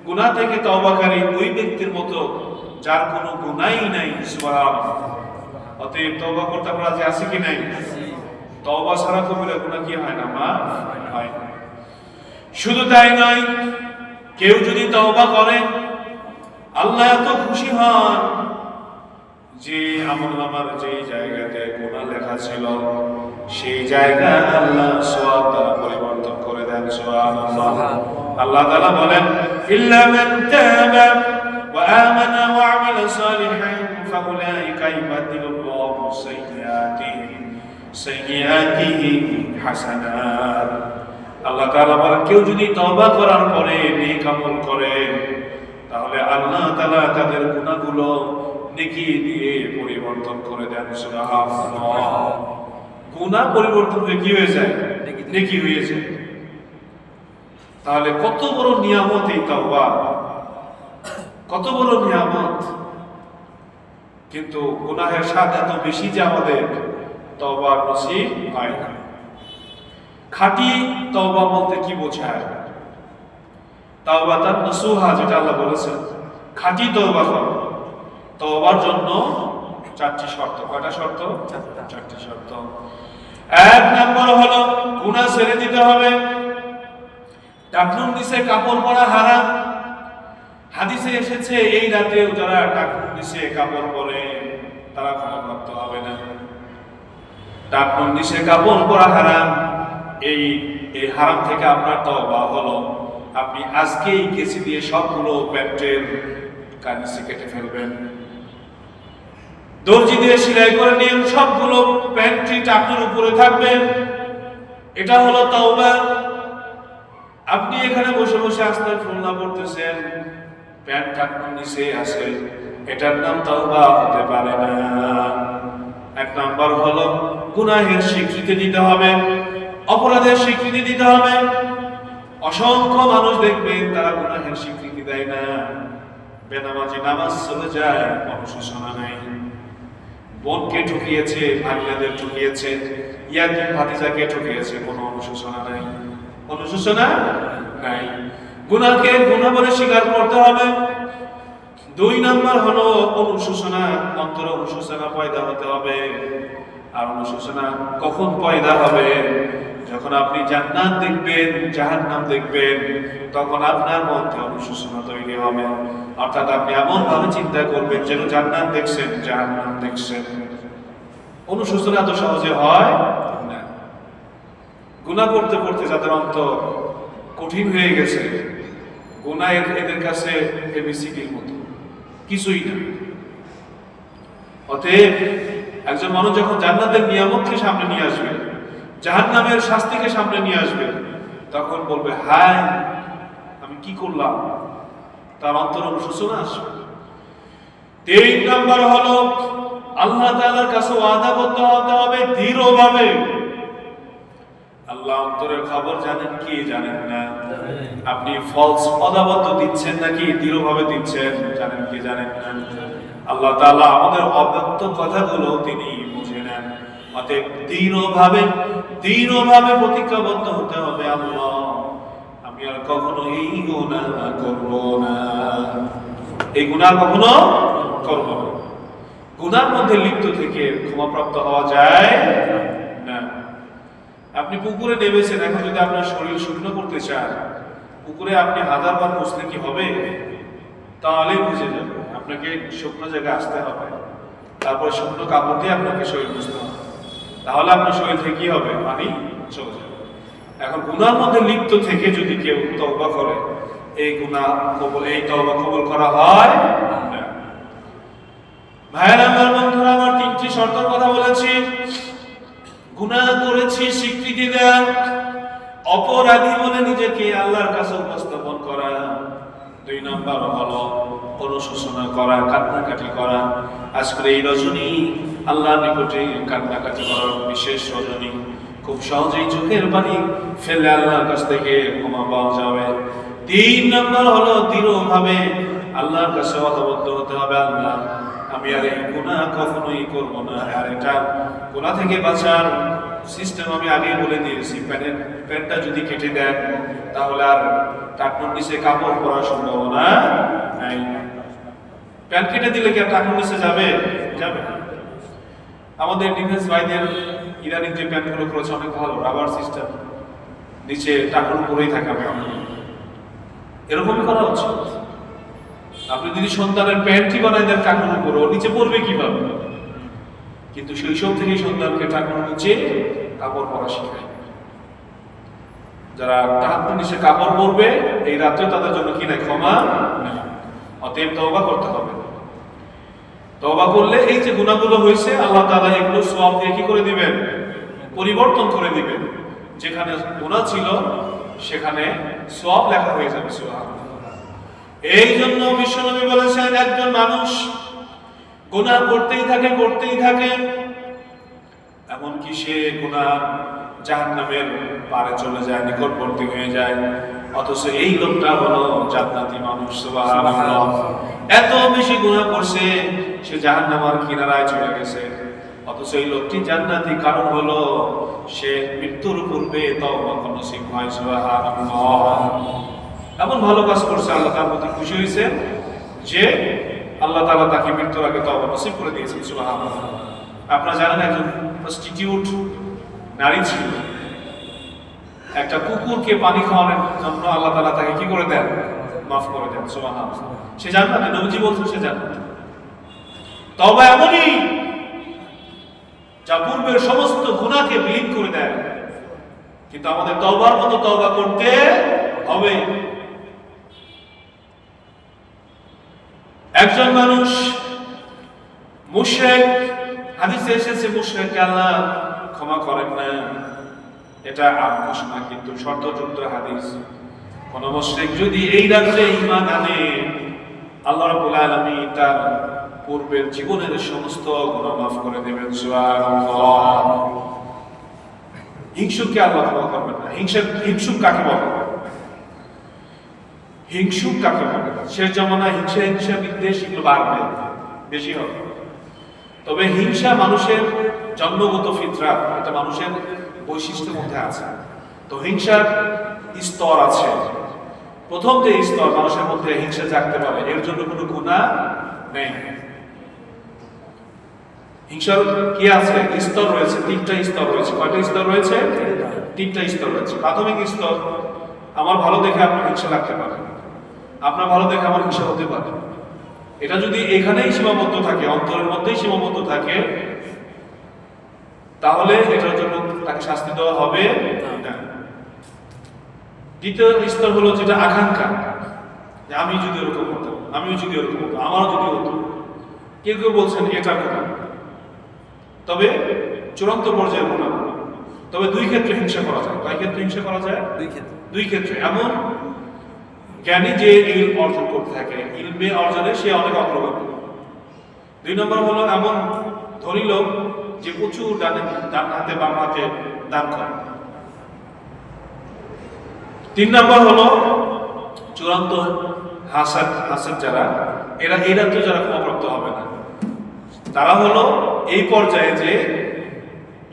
গুনাহ থেকে তওবাকারী ওই ব্যক্তির মতো যার কোনো গুনাহই নাই। সুবহানাল্লাহ। অতএব তওবা করতে আমরা রাজি আছি কি নাই? তওবা ছাড়া কবিরা গুনাহ কি হয় না? মাফ হয় না। শুধু তাই নয়, কেউ যদি তওবা করে আল্লাহ এত খুশি হন যে আমলনামার যে জায়গাতে গুনাহ লেখা ছিল সেই জায়গা আল্লাহ সওয়াব দ্বারা পরিবর্তন করে দেন। সুবহানাল্লাহ। আল্লাহ তাআলা বলেন ইল্লা মান তাবা ওয়া আমানা ওয়া আমিলা সালিহান ফাউলাইকা ইউবাদদিলুল্লাহু সাইয়্যাতিহি হাসানাত। আল্লাহ তাআলা বলেন কেউ যদি তওবা করার পরে নেক আমল করে তাহলে আল্লাহ তাআলা তাদের গুনাহগুলো নেকি দিয়ে পরিবর্তন করে দেন। সুবহানাল্লাহ। গুনাহ পরিবর্তন হয়ে কি হয়ে যায়? নেকি হয়ে যায়। তাহলে কত বড় নিয়ামত এই তাওবা, কত বড় নিয়ামত। কিন্তু গুনাহের স্বাদ এত বেশি যে আমাদের তওবা নসিব হয় না। খাঁটি তওবা বলতে কি বোঝায়? তাওবাতান নাসুহা, যেটা আল্লাহ বলেছেন খাঁটি তওবা করো। তওবার জন্য চারটি শর্ত। কয়টা শর্ত? চারটি শর্ত। এক নম্বর হলো গুনাহ ছেড়ে দিতে হবে। টাকনুর নিচে কাপড় পরা হারাম। হাদিসে এসেছে এই রাতেও যারা টাকনুর নিচে কাপড় পরে তারা ক্ষমাপ্রাপ্ত হবে না। টাকনুর নিচে কাপড় পরা হারাম। এই হারাম থেকে আপনার তওবা হলো আপনি আজকেই কেচি দিয়ে সবগুলো প্যান্টের কানিসে কেটে ফেলবেন। দর্জি দিয়ে সেলাই করে নিয়ে সবগুলো প্যান্টটি টাকনুর উপরে থাকবে। এটা হলো তওবা। আপনি এখানে বসে বসে আস্তাগফিরুল্লাহ পড়তেছেন, প্যান্ট টাকনুর নিচে আছে, এটার নাম তওবা হতে পারে না। এক নাম্বার হলো গুনাহের স্বীকৃতি দিতে হবে, অপরাধের স্বীকৃতি দিতে হবে। অসংখ্য মানুষ দেখবেন তারা গুনাহের স্বীকৃতি দেয় না। বেনামাজি নামাজ চলে যায়, অনুশোচনা নাই। বোনকে ঠকিয়েছে, ভাগিনাদের ঠকিয়েছে, ইয়াতিম ভাতিজাকে ঠকিয়েছে, কোনো অনুশোচনা নাই। অনুশোচনা নাই। গুনাহকে গুনাহ বলে স্বীকার করতে হবে। দুই নাম্বার হলো অনুশোচনা, অন্তরে অনুশোচনা পয়দা হতে হবে। আর অনুশোচনা কখন পয়দা হবে? যখন আপনি জান্নাত দেখবেন, জাহান্নাম দেখবেন, তখন আপনার মধ্যে অনুশোচনা তৈরি হবে। অর্থাৎ আপনি এমন ভাবে চিন্তা করবেন যেন জান্নাত দেখছেন, জাহান্নাম দেখছেন। অনুশোচনা তো সহজে হয় না। গুনাহ করতে করতে যাদের অন্তর কঠিন হয়ে গেছে, গুনাহ এদের কাছে এবিসিডির মতো, কিছুই না। অতএব একজন মানুষ যখন জান্নাতের নিয়ামতকে সামনে নিয়ে আসবে, জাহান্নামের শাস্তিকে সামনে নিয়ে আসবে, তখন বলবে হায় আমি কি করলাম, তার অন্তর অনুশোচনা আসবে। তিন নাম্বার হলো আল্লাহ তাআলার কাছে ওয়াদাবদ্ধ হতে হবে দৃঢ়ভাবে। আল্লাহ অন্তরের খবর জানেন কি জানেন না? আপনি ফলস ওয়াদাবদ্ধ দিচ্ছেন নাকি দৃঢ়ভাবে দিচ্ছেন, জানেন কি জানেন না? আল্লাহ তাআলা আমাদের অব্যক্ত কথাগুলো তিনি বুঝে নেন। অতএব দৃঢ়ভাবে প্রতিজ্ঞাবদ্ধ হতে হবে, আল্লাহ আমি আর কখনো এই গুনাহ করব না, এই গুনাহ কখনো করব না। গুনার মধ্যে লিপ্ত থেকে ক্ষমাপ্রাপ্ত হওয়া যায় না। আপনি পুকুরে নেমেছেন, এখন যদি আপনার শরীর শুকনো করতে চান, পুকুরে আপনি 1000 বার বসলে কি হবে? তাহলেই বুঝে যাবে আপনাকে শুকনো জায়গায় আসতে হবে, তারপর শুকনো কাপড় দিয়ে আপনাকে শরীর মুছতে হবে, তাহলে আপনার শরীর থেকে কি হবে? পানি চলে যাবে। এখন গুনার মধ্যে লিপ্ত থেকে যদি কেউ তওবা করে, এই গুনাহ কবুল, এই তওবা কবুল করা হয় না। ভাইয়েরা আমার, বন্ধুরা আমার, 3টি শর্তের কথা বলেছি। গুনাহ করেছি স্বীকৃতি দেয়া, অপরাধী বলে নিজেকে আল্লাহর কাছে উপস্থাপন করা। 2 নাম্বার হলো অনুশোচনা করা, কান্নাকাটি করা। আজকের এই রজনী আল্লাহর নিকটে কান্নাকাটি করার বিশেষ রজনী। খুব সহজেই চোখের পানি ফেলে আল্লাহর কাছ থেকে ক্ষমা পাওয়া যাবে। 3 নাম্বার হলো দৃঢ়ভাবে আল্লাহর কাছে ওয়াদাবদ্ধ হতে হবে, আল্লাহ আমি আর এই গুনাহ কখনোই করব না। আর এটা গুনাহ থেকে বাঁচার সিস্টেম আমি আগেই বলে দিয়েছি। প্যান্টটা যদি কেটে দেন তাহলে আর টাকনুর নিচে কাপড় পরার সম্ভাবনা নাই। প্যান্ট কেটে দিলে কি আর টাকনুর নিচে যাবে? যাবে না। আমাদের ডিফেন্স ভাইদের ইরানি যে প্যান্টগুলো করেছে অনেক ভালো, রাবার সিস্টেম, নিচে টাকনুর পরেই থাকে। এরকমই করা উচিত। আপনি যদি সন্তানের প্যান্টই বানাই দেন টাকার উপরে, ওর নিচে পড়বে কিভাবে? কিন্তু শৈশব থেকেই সন্তানকে টাকার নিচে কাপড় পরা শেখায়। যারা টাকার নিচে কাপড় পরবে এই রাত্রে তাদের জন্য কি নাই, ক্ষমা নেই। অতএব তওবা করতে হবে। তওবা করলে এই যে গুনাহগুলো হয়েছে আল্লাহ তাআলা এগুলো সওয়াব দিয়ে কি করে দিবেন, পরিবর্তন করে দিবেন। যেখানে গুনাহ ছিল সেখানে সওয়াব লেখা হয়ে যাবে। সুবহানাল্লাহ। এই জন্য বিশ্বনবী বলেছেন, একজন মানুষ গুনাহ করতেই থাকে, এমনকি সে গুনাহ জাহান্নামের পারে চলে যায়, নিকটবর্তী হয়ে যায়, অথচ এই লোকটা হলো জান্নাতি মানুষ। সুবহানাল্লাহ। এত বেশি গুনাহ করছে সে জাহান্নামের কিনারায় চলে গেছে, অথচ এই লোকটি জান্নাতি, কারণ হলো সে মৃত্যুর পূর্বে তওবা নসিব হয়। সুবহানাল্লাহ। এমন ভালো কাজ করছে, আল্লাহ তার প্রতি খুশি হয়েছে যে আল্লাহ তাআলা তাকে মৃত্যুর আগে তওবা নসিব করে দিয়েছেন। সুবহানাল্লাহ। আপনারা জানেন একজন প্রস্টিটিউট নারী ছিল, একটা কুকুরকে পানি খাওয়ানোর জন্য আল্লাহ তাআলা তাকে কি করে দেন, মাফ করে দেন। সুবহানাল্লাহ। সে জান্নাতে, নবীজি বলছেন সে জান্নাতে। তওবা এমনই যা পূর্বের সমস্ত গুনাহকে বিলীন করে দেয়, কিন্তু আমাদের তওবার মতো তওবা করতে হবে। একজন মানুষ মুশরিক, হাদিসে এসেছে মুশরিককে আল্লাহ ক্ষমা করেন না, এটা আবহাস না, কিন্তু শর্তযুক্ত হাদিস। কোন মুশরিক যদি এই রাত্রে ঈমান আনে, আল্লাহ রাব্বুল আলামিন তার পূর্বের জীবনের সমস্ত গুনাহ মাফ করে দেবেন। সুবহানাল্লাহ। হিংসুককে আল্লাহ ক্ষমা করবেন না। হিংসুক কাকে বলে? হিংসুক কাকে বলে? শেষ জামানায় হিংসা বিদ্বেষ এগুলো বাড়বে, বেশি হবে। তবে হিংসা মানুষের জন্মগত ফিতরাত, এটা মানুষের বৈশিষ্ট্যের মধ্যে আছে। তো হিংসার স্তর আছে। প্রথম যে স্তর মানুষের মধ্যে হিংসা জাগতে পারে, এর জন্য কোনো গুনাহ নেই। হিংসার কি আছে? স্তর রয়েছে, তিনটা স্তর রয়েছে। কয়টা স্তর রয়েছে? তিনটা স্তর রয়েছে। প্রাথমিক স্তর, আমার ভালো দেখে আপনার হিংসা লাগতে পারে, আপনার ভালো দেখে আমার হিংসা হতে পারে। এটা যদি এখানেই সীমাবদ্ধ থাকে, অন্তরের মধ্যেই সীমাবদ্ধ থাকে, তাহলে এটার জন্য তাকে শাস্তি দেওয়া হবে না। দ্বিতীয় স্তর হলো যেটা আকাঙ্ক্ষা, যে আমি যদি এরকম হতো, আমিও যদি এরকম হতো, আমারও যদি হতো। কেউ কেউ বলছেন এটা কথা, তবে চূড়ান্ত পর্যায়ে গুনাহ। তবে দুই ক্ষেত্রে হিংসা করা যায়। কয় ক্ষেত্রে হিংসা করা যায়? দুই ক্ষেত্রে। এমন জ্ঞানী যে ইলম অর্জন করতে থাকে, ইলমে অর্জনে সে অনেক অগ্রগতি। দুই নম্বর হলো এমন ধনী লোক যে প্রচুর ডান হাতে বাম হাতে দান করে। তিন নম্বর হলো চূড়ান্ত হাসাদ যারা, এরা তো যারা ক্ষমাপ্রাপ্ত হবে না, তারা হলো এই পর্যায়ে যে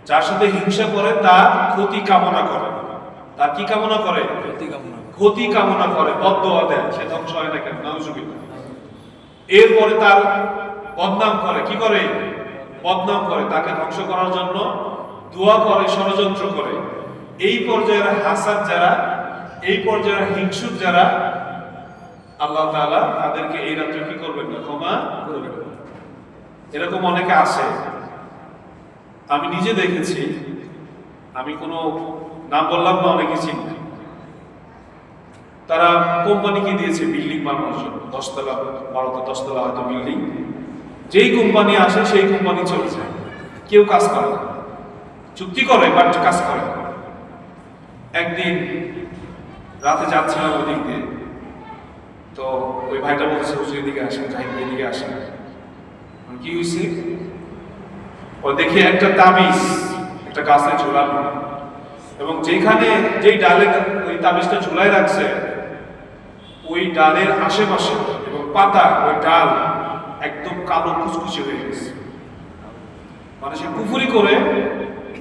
যার সাথে হিংসা করে তার ক্ষতি কামনা করে। তার কি কামনা করে? ক্ষতি কামনা করে, বদদোয়া দেয়, সে ধ্বংস হয় না কেন? নাউজুবিল্লাহ। এরপরে তার বদনাম করে, কি করে? বদনাম করে, তাকে ধ্বংস করার জন্য দোয়া করে, ষড়যন্ত্র করে। এই পর্যায়ের হাসাদ যারা, এই পর্যায়ের হিংসুক যারা, আল্লাহ তাআলা তাদেরকে এই রাত্রে কি করবেন না, ক্ষমা করবেন। এরকম অনেকে আছে, আমি নিজে দেখেছি, আমি কোনো নাম বললাম না, অনেকে চিনি। তারা কোম্পানিকে দিয়েছে বিল্ডিং বানানোর জন্য, 10 তলা 12 তলা হয়তো বিল্ডিং। যেই কোম্পানি আসে সেই কোম্পানি চলে যায়, কেউ কাজ করে না, চুক্তি করে বাট কাজ করে না। একদিন রাতে যাচ্ছিলাম ওই দিক দিয়ে, তো ওই ভাইটা বলছে হুজুর এদিকে আসেন, এদিকে আসেন। কি হয়েছে? ও দেখি একটা তাবিজ একটা গাছে ঝুলানো, এবং যেখানে যেই ডালে ওই তাবিজটা ঝুলাই রাখছে, ওই ডালের আশেপাশে এবং পাতা, ওই ডাল একদম কালো কুচকুচে হয়ে গেছে। মানে সে কুফরি করে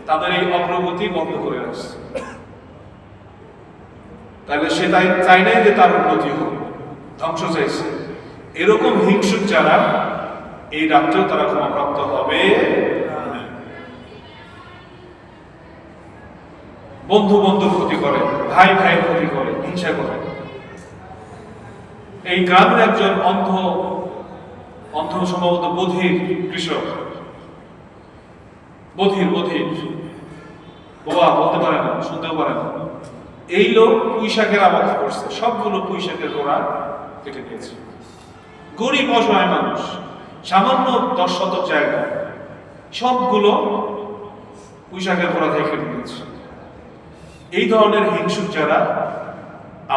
তাদের এই অগ্রগতি বন্ধ করে রাখছে। তাহলে সে তাই চাই নাই যে তার উন্নতি হোক, ধ্বংস চাইছে। এরকম হিংসুক যারা, এই রাত্রেও তারা ক্ষমাপ্রাপ্ত হবে। বন্ধু বন্ধুর ক্ষতি করে, ভাই ভাইয়ের ক্ষতি করে, হিংসা করে। এই গ্রামের একজন অন্ধ অন্ধ সম্ভবত বধির কৃষক, বধির বোবা, বলতে পারে না, শুনতেও পারে না। এই লোক পুঁইশাকের আবাদ করছে, সবগুলো পুঁইশাকের গোড়া কেটে দিয়েছে। গরিব অসহায় মানুষ, সামান্য 10 শতক জায়গা, সবগুলো পুঁইশাকের গোড়া থেকে কেটে দিয়েছে। এই ধরনের হিংসুক যারা,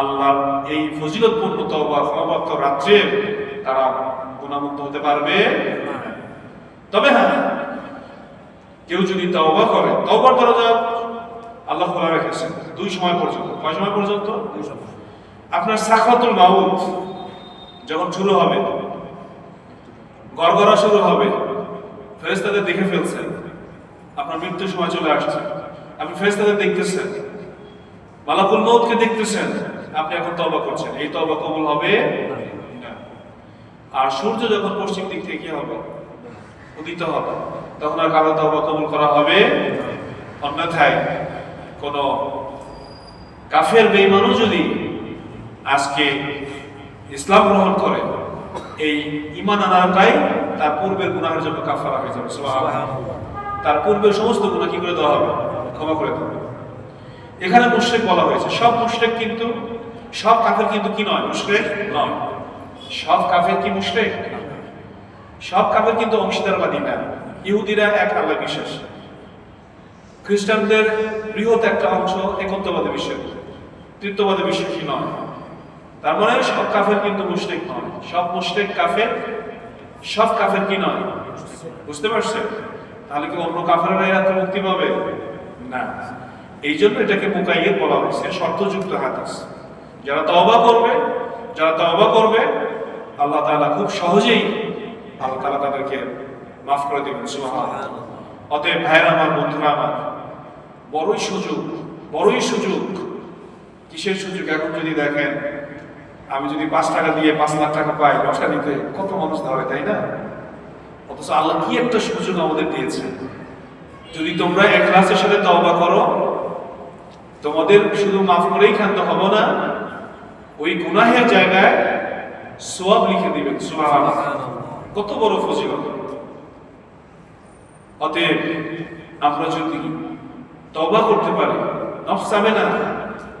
আল্লাহ এই ফজিলতপূর্ণ তওবা ক্ষমাপ্রাপ্ত রাত্রে তারা গুনাহমুক্ত হতে পারবে। তবে হ্যাঁ, কেউ যদি তওবা করে, তওবার দরজা আল্লাহ খোলা রেখেছেন 2 সময় পর্যন্ত। কয় সময় পর্যন্ত? আপনার সাকরাতুল মাউত যখন শুরু হবে, গড়গড়া শুরু হবে, ফেরেশতাদের দেখে ফেলছেন, আপনার মৃত্যুর সময় চলে আসছে, আপনি ফেরেশতাদের দেখতেছেন, মালাকুল মউতকে দেখতেছেন, আপনি এখন তওবা করছেন, এই তওবা কবুল হবে না। আর সূর্য যখন পশ্চিম দিক থেকে কি হবে? উদিত হবে, তখন আর কারো তওবা কবুল করা হবে। অন্যথায় কোন কাফের বেঈমানও যদি আজকে ইসলাম গ্রহণ করে, এই ঈমান আনাটাই তার পূর্বের গুনাহের জন্য কাফারা হয়ে যাবে। সুবহানাল্লাহ। তার পূর্বের সমস্ত গুনাহ কি করে দেওয়া হবে? ক্ষমা করে দেওয়া হবে। এখানে মুশরিক বলা হয়েছে। সব মুশরিক কিন্তু, সব কাফের কিন্তু কি নয়? মুশরিক নয়। সব কাফের কি মুশরিক? সব কাফের কিন্তু অংশীদারবাদী না। ইহুদিরা এক আল্লাহ বিশ্বাস, খ্রিস্টানদের বৃহৎ একটা অংশ একত্ববাদে বিশ্বাসী, তৃতীয়বাদে বিশ্বাসী নয়। তার মানে সব কাফের কিন্তু মুশরিক নয়। সব মুশরিক কাফের, সব কাফের কি নয়? বুঝতে পারছেন? তাহলে কি অন্য কাফেররা এর মুক্তি পাবে না? এই জন্য এটাকে মুকাইয়্যিদ বলা হয়েছে, শর্তযুক্ত হাদিস। যারা তওবা করবে আল্লাহ তাআলা খুব সহজেই আল্লাহ তাআলা তাদেরকে মাফ করে দিবেন। সুবহানাল্লাহ। অতএব ভাইয়েরা আমার, বন্ধুরা আমার, বড়ই সুযোগ। কিসের সুযোগ? এখন যদি দেখেন, আমি যদি 5 টাকা দিয়ে 5 লাখ টাকা পাই, লটারি দিতে কত মানুষ ধরে, তাই না? অথচ আল্লাহ কি একটা সুযোগ আমাদের দিয়েছেন। যদি তোমরা ইখলাসের সাথে তওবা করো, তোমাদের শুধু মাফ করেই ক্ষান্ত হব না, ওই গুনাহের জায়গায় সওয়াব লিখে দিবেন। সুবহানাল্লাহ। কত বড় ফজিলত। অতএব আমরা যদি তওবা করতে পারি, নফস চাবে না,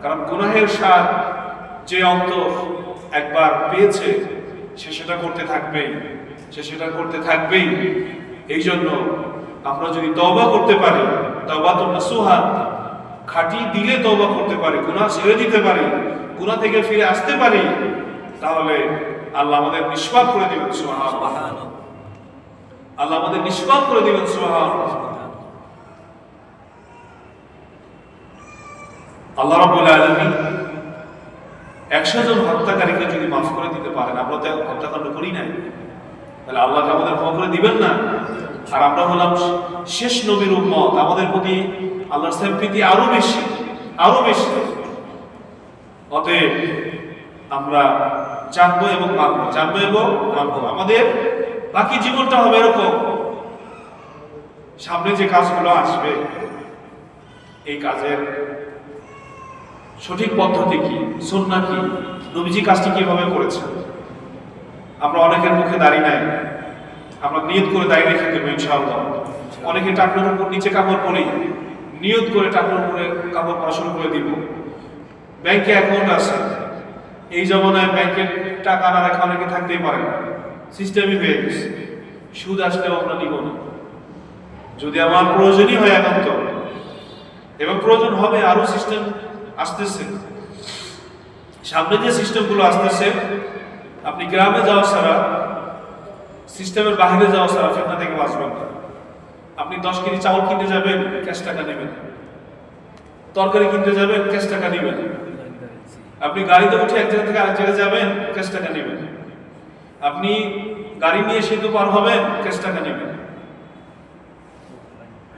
কারণ গুনাহের স্বাদ যে অন্তর একবার পেয়েছে সে সেটা করতে থাকবেই। এই জন্য আমরা যদি তওবা করতে পারি, তওবাতুন নাসুহা, খাঁটি দিলে তওবা করতে পারি, গুনাহ ছেড়ে দিতে পারি, গুনাহ থেকে ফিরে আসতে পারি, তাহলে আল্লাহ আমাদের নিষ্পাপ করে দিবেন। সুবহানাল্লাহ। আল্লাহ আমাদের নিষ্পাপ করে দিবেন। সুবহানাল্লাহ। আল্লাহ রাব্বুল আলামিন 100 জন হত্যাকারীকে যদি মাফ করে দিতে পারেন, আমরা তো হত্যাকাণ্ড করি নাই, তাহলে আল্লাহ আমাদের ক্ষমা করে দিবেন না? আর আমরা হলাম শেষ নবীর উম্মত, আমাদের প্রতি আল্লাহর সম্প্রীতি আরো বেশি। অতএব আমরা জানবো এবং মানবো। আমাদের বাকি জীবনটা হবে এরকম। সামনে যে কাজগুলো আসবে, এই কাজের সঠিক পদ্ধতি কি, সুন্নাহ কি, নবীজি কাজটি কিভাবে করেছেন। আমরা অনেকের মুখে দাড়ি নাই, আমরা নিয়ত করে দাড়ি রেখে দেবো ইনশাআল্লাহ। অনেকে টাকনোর উপর নিচে কাপড় পরি, নিয়ত করে টাকনোর উপরে কাপড় পরা শুরু করে দিব। ব্যাংকে অ্যাকাউন্ট আছে, এই জমানায় ব্যাংকের টাকা না রাখা অনেকে থাকতেই পারে না, সিস্টেমই হয়ে গেছে। সুদ আসলেও আমরা নিব না, যদি আমার প্রয়োজনই হয় একান্ত, এবং প্রয়োজন হবে। আরো সিস্টেম আসতেছে, সামনে যে সিস্টেমগুলো আসতেছে, আপনি গ্রামে যাওয়া ছাড়া, সিস্টেমের বাইরে যাওয়া ছাড়া ফিতনা থেকে বাঁচবেন না। আপনি 10 কেজি চাউল কিনতে যাবেন, ক্যাশ টাকা নেবেন। তরকারি কিনতে যাবেন, ক্যাশ টাকা নেবেন। আপনি গাড়িতে উঠে এক জায়গা থেকে আরেক জায়গায় যাবেন, ক্যাশ টাকা নেবেন। আপনি গাড়ি নিয়ে সেতু পার হবেন, ক্যাশ টাকা নেবেন।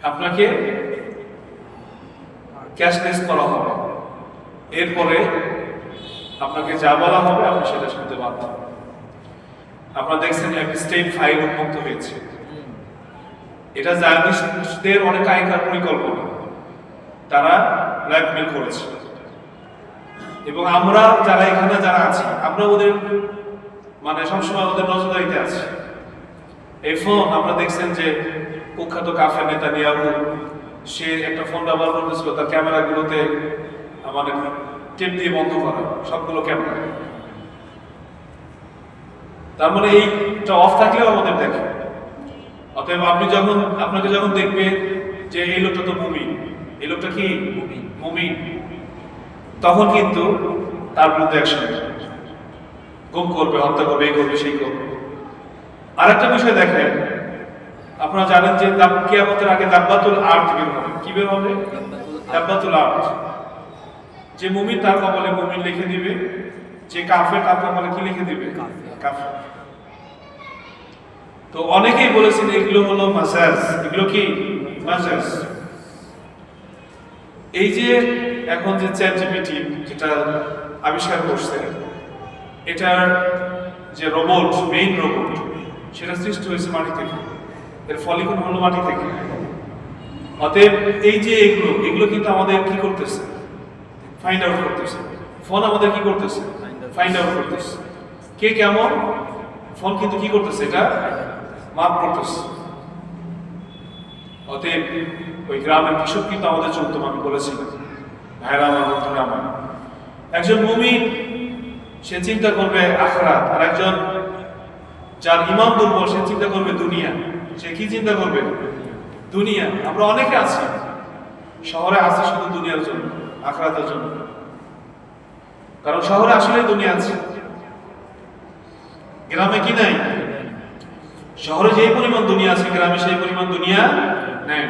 আপনাকে ক্যাশলেস করা হবে। এরপরে আপনাকে যা বলা হবে আপনি সেটা শুনতে বাধ্য। আপনারা দেখছেন স্টেট ফাইল উন্মুক্ত হয়েছে। এটা জায়নিস্টদের অনেক আগেকার পরিকল্পনা, তারা ব্ল্যাকমেল করেছে। এবং আমরা যারা এখানে যারা আছি, আমরা ওদের মানে সবসময় আমাদের নজরদারিতে আছে। এই ফোন আমরা দেখছেন যে কুখ্যাত কাফের নেতানিয়াহু সে একটা ফোন ব্যবহার করতেছিল, তার ক্যামেরাগুলোতে মানে টেপ দিয়ে বন্ধ করা সবগুলো ক্যামেরা। তার মানে এইটা অফ থাকলেও আমাদের দেখে। অতএব আপনি যখন আপনাকে যখন দেখবে যে এই লোকটা তো মুমিন, এই লোকটা কি মুমিন, তখন কিন্তু তার বিরুদ্ধে অ্যাকশন গুম করবে, হত্যা করবে, এই করবে, সেই করবে। আর একটা বিষয় দেখেন, আপনারা জানেন যে কিয়ামতের আগে দাব্বাতুল আরদ বের হবে। কি বের হবে? দাব্বাতুল আরদ। যে মুমিন তার কপালে মুমিন লিখে দিবে, যে কাফের তার কপালে কি লিখে দিবে? কাফের। তো অনেকেই বলেছেন এগুলো হলো মাজাজ। এগুলো কি মাজাজ? এই যে এখন যে চ্যাটজিপিটি যেটা আবিষ্কার করছে, এটার যে রোবট, মেইন রোবট, সেটা সৃষ্টি হয়েছে মাটি থেকে, এর ফলিকন হলো মাটি থেকে। অতএব এই যে এগুলো কিন্তু আমাদের কি করতেছে? ফাইন্ড আউট করতেছে। ফোন আমাদের কি করতেছে? ফাইন্ড আউট করতেছে কে কেমন। ফোন কিন্তু কি করতেছে? এটা মাপ করতেছে। অতএব ওই গ্রামের কৃষক কিন্তু আমাদের চলতো, আমি বলেছিলাম ভাইরা আমার, বন্ধুরা আমার। একজন মুমিন সে চিন্তা করবে আখিরাত, আর একজন যার ঈমান দুর্বল সে চিন্তা করবে দুনিয়া। সে কি চিন্তা করবে? দুনিয়া। আমরা অনেকে আছি শহরে, আছি শুধু দুনিয়ার জন্য, আখিরাতের জন্য। কারণ শহরে আসলে দুনিয়া আছে, গ্রামে কি নাই? শহরে যেই পরিমাণ দুনিয়া আছে, গ্রামে সেই পরিমাণ দুনিয়া নেই।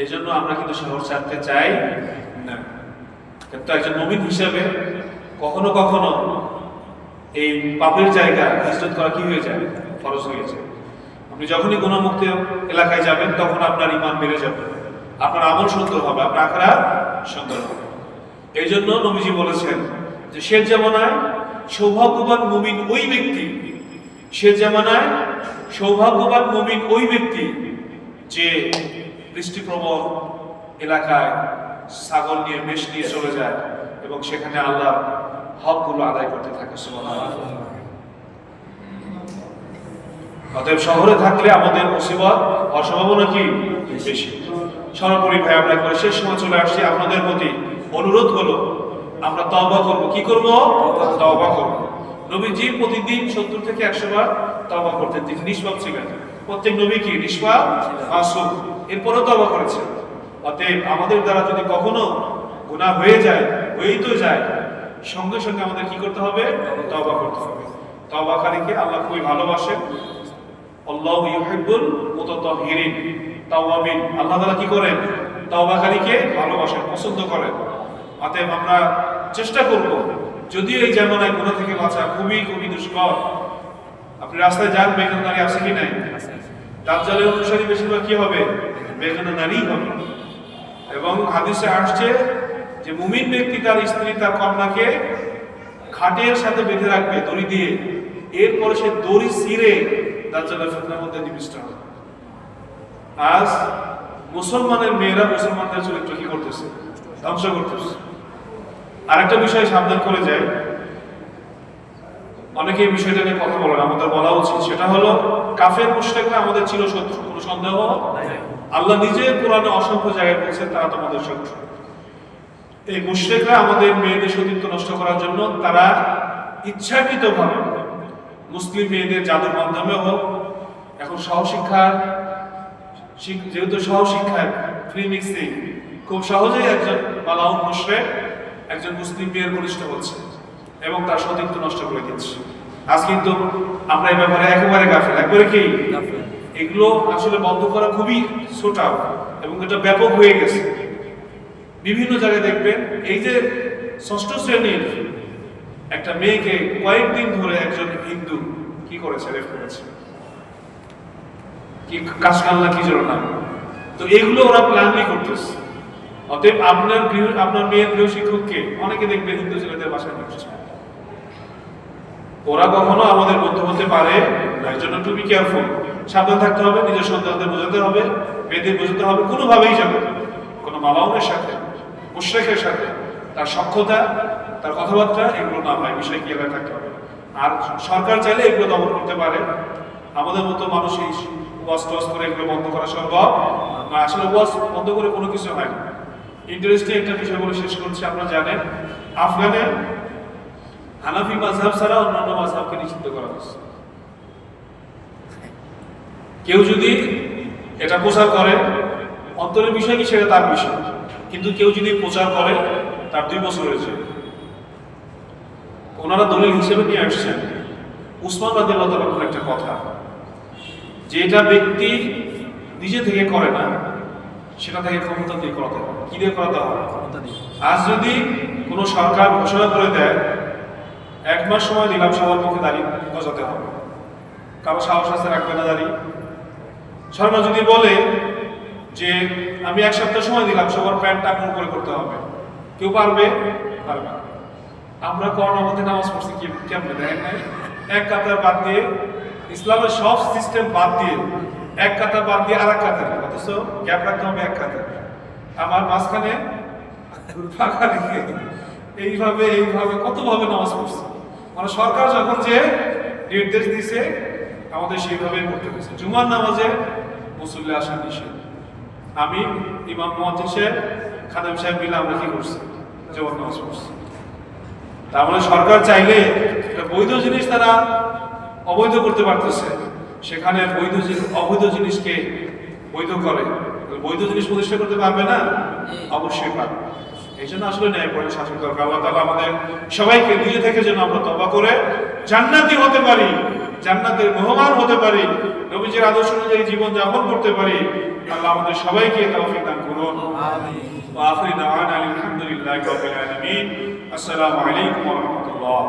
এই জন্য আমরা কিন্তু শহর ছাড়তে চাই না। কিন্তু একজন মুমিন হিসাবে কখনো কখনো এই পাপের জায়গা হিজরত করা কি হয়ে যায়? ফরজ হয়ে যায়। আপনি যখনই গুনাহমুক্ত এলাকায় যাবেন তখন আপনার ঈমান বেড়ে যাবে, আপনার আমল সুন্দর হবে, আপনার আখিরাত সুন্দর হবে। এই জন্য নবীজি বলেছেন যে শেষ জামানায় সৌভাগ্যবান মুমিন ওই ব্যক্তি, শেষ জামানায় সৌভাগ্যবান মুমিন ওই ব্যক্তি যে বৃষ্টিপ্রবণ এলাকায় ছাগল নিয়ে, মেষ নিয়ে চলে যায় এবং সেখানে আল্লাহর হকগুলো আদায় করতে থাকে। সুবহানাল্লাহ। অতএব শহরে থাকলে আমাদের মুসিবত হওয়ার সম্ভাবনা কি বেশি। সর্বোপরি ভাই, আমরা করে শেষ সময় চলে আসছি। আপনাদের প্রতি অনুরোধ হলো আমরা তওবা করব। কি করব? তওবা করব। নবীজি প্রতিদিন 70 থেকে 100 বার তওবা করতেন। তিনি নিষ্পাপ ছিলেন। প্রত্যেক নবী কি নিষ্পাপ, মাসুম, এরপরও তওবা করেছেন। অতএব আমাদের দ্বারা যদি কখনো গুনাহ হয়ে যায়, হয়েই তো যায়, সঙ্গে সঙ্গে আমাদের কি করতে হবে? তওবা করতে হবে। তওবাকারীকে আল্লাহ খুবই ভালোবাসেন। আল্লাহু ইউহিব্বুল মুতাতাহহিরিন। তাওয়াবিন, আল্লাহ তাআলা কি করেন? তওবাকারীকে ভালোবাসেন, পছন্দ করেন। অতএব আমরা চেষ্টা করব, যদিও এই জামানায় গুনাহ থেকে বাঁচা খুবই খুবই দুষ্কর। আপনি রাস্তায় যান, বেগানা নারী আছে কি নাই? দাজ্জালের অনুসারী বেশিরভাগ কি হবে? বেগানা নারী হবে। এবং হাদিসে আসছে যে মুমিন ব্যক্তি তার স্ত্রী, তার কন্যাকে খাটের সাথে বেঁধে রাখবে দড়ি দিয়ে, এরপরে সে দড়ি ছিঁড়ে দাজ্জালের ফিতনার মধ্যে নিবিষ্ট হবে। আজ মুসলমানের মেয়েরা মুসলমানদের চরিত্র কি করতেছে? ধ্বংস করতেছে। আরেকটা বিষয় সাবধান করে যায়, অনেকে এই বিষয়টা নিয়ে কথা বলেন, আমাদের বলা উচিত। সেটা হলো কাফের মুশরিকরা আমাদের ছিল শত্রু, কোনো সন্দেহ নাই। আল্লাহ নিজে কোরআনে অসংখ্য জায়গায় বলছেন তারা তোমাদের শত্রু। এই মুশরিকরা আমাদের মেয়েদের সতীত্ব নষ্ট করার জন্য তারা ইচ্ছাকৃতভাবে মুসলিম মেয়েদের জাদুর মাধ্যমে হোক, এখন সহশিক্ষা, যেহেতু সহশিক্ষায় ফ্রি মিক্সিং, খুব সহজেই একজন মালাউন মুশরিক একজন মুসলিম মেয়ের ঘনিষ্ঠ হচ্ছে এবং তার সতীত্ব নষ্ট করে দিচ্ছে। আজ কিন্তু আমরা এই ব্যাপারে একেবারে গাফেল, একবারে কি এগুলো আসলে বন্ধ করা খুবই ছোটা এবং এটা ব্যাপক হয়ে গেছে। বিভিন্ন জায়গায় দেখবেন এই যে ষষ্ঠ শ্রেণীর একটা মেয়েকে কয়েকদিন ধরে একজন হিন্দু কি করেছে? রেপ করেছে, কি কাশকাল্লা কি জন্য না। তো এগুলো ওরা প্ল্যানলি করতেছে। অতএব আপনার মেয়ের গৃহ শিক্ষককে অনেকে দেখবেন হিন্দু ছেলেদের বাসায় নিচ্ছে। ওরা কখনো আমাদের বন্ধু হতে পারে না। এর জন্য টু বি কেয়ারফুল, সাবধান থাকতে হবে। নিজের সন্তানদের বোঝাতে হবে, মেয়েদের বোঝাতে হবে, কোনোভাবেই যাবে কোনো মালাউনের সাথে, মুশরিকের সাথে তার সখ্যতা, তার কথাবার্তা এগুলো না হয়, বিষয় ক্লিয়ার থাকতে হবে। আর সরকার চাইলে এগুলো দমন করতে পারে। আমাদের মতো মানুষ এই ওয়াজ টস করে এগুলো বন্ধ করা সম্ভব না। আসলে ওয়াজ বন্ধ করে কোনো কিছু হয় না। ইন্টারেস্টিং একটা বিষয় বলে শেষ করছি। আপনারা জানেন আফগানে হানাফি মাযহাব ছাড়া অন্যান্য মাযহাবকে নিষিদ্ধ করা হয়েছে। কেউ যদি এটা প্রচার করে, অন্তরের বিষয় কি সেটা তার বিষয়, কিন্তু কেউ যদি প্রচার করে তার 2 বছর হয়েছে। ওনারা দলিল হিসেবে নিয়ে আসছেন উসমান রাদিয়াল্লাহু তাআলার একটা কথা, যে এটা ব্যক্তি নিজে থেকে করে না, সেটা থেকে ক্ষমতা দিয়ে করাতে হবে। কি দিয়ে করাতে হবে? আজ যদি কোনো সরকার ঘোষণা করে দেয় 1 মাস সময় দিলাম সবার পক্ষে দাঁড়িয়ে গজাতে হবে, কারো সাহস আছে রাখবে না দাঁড়িয়ে। সরকার যদি বলে যে আমি 1 সপ্তাহ সময় দিলাম সবার প্যান্ট টাকার উপরে করতে হবে, কেউ পারবে? পারবে না। আমরা করোনার মধ্যে নামাজ পড়ছি কেমনে দেখেন নাই? 1 কাতার বাদ দিয়ে, ইসলামের সব সিস্টেম বাদ দিয়ে 1 কাতার বাদ দিয়ে আরেক কাতার, অথচ গ্যাপ রাখতে হবে 1 কাতার। আমার মাঝখানে ফাঁকা রেখে এইভাবে কতভাবে নামাজ পড়ছি। মানে সরকার যখন যে নির্দেশ দিছে আমাদের সেইভাবেই পড়তে হয়েছে। জুমার নামাজে মুসল্লি আসা নিষেধ। আমি ইমাম মুয়াজ্জিন সাহেব, খাদেম সাহেব মিলে আমরা কি করছি? জুমার নামাজ পড়ছি। তার মানে সরকার চাইলে বৈধ জিনিস তারা অবৈধ করতে পারতেছে, সেখানে অবৈধ জিনিসকে বৈধ করে। বৈধ জিনিস প্রতিষ্ঠা করতে পারবে না? অবশ্যই পারবে। এই জন্য আসলে ন্যায়পরায়ণ শাসক দরকার। আল্লাহ তাআলা আমাদের সবাইকে নিজে থেকে যেন আমরা তওবা করে জান্নাতি হতে পারি, জান্নাতের মেহমান হতে পারি, নবীজির আদর্শ অনুযায়ী জীবন যাপন করতে পারি। আল্লাহ আমাদের সবাইকে তৌফিক দান করুন। আমিন। ওয়া আখিরু দাওয়ানা আলহামদুলিল্লাহি রাব্বিল আলামিন। আসসালামু আলাইকুম ওয়া রাহমাতুল্লাহ।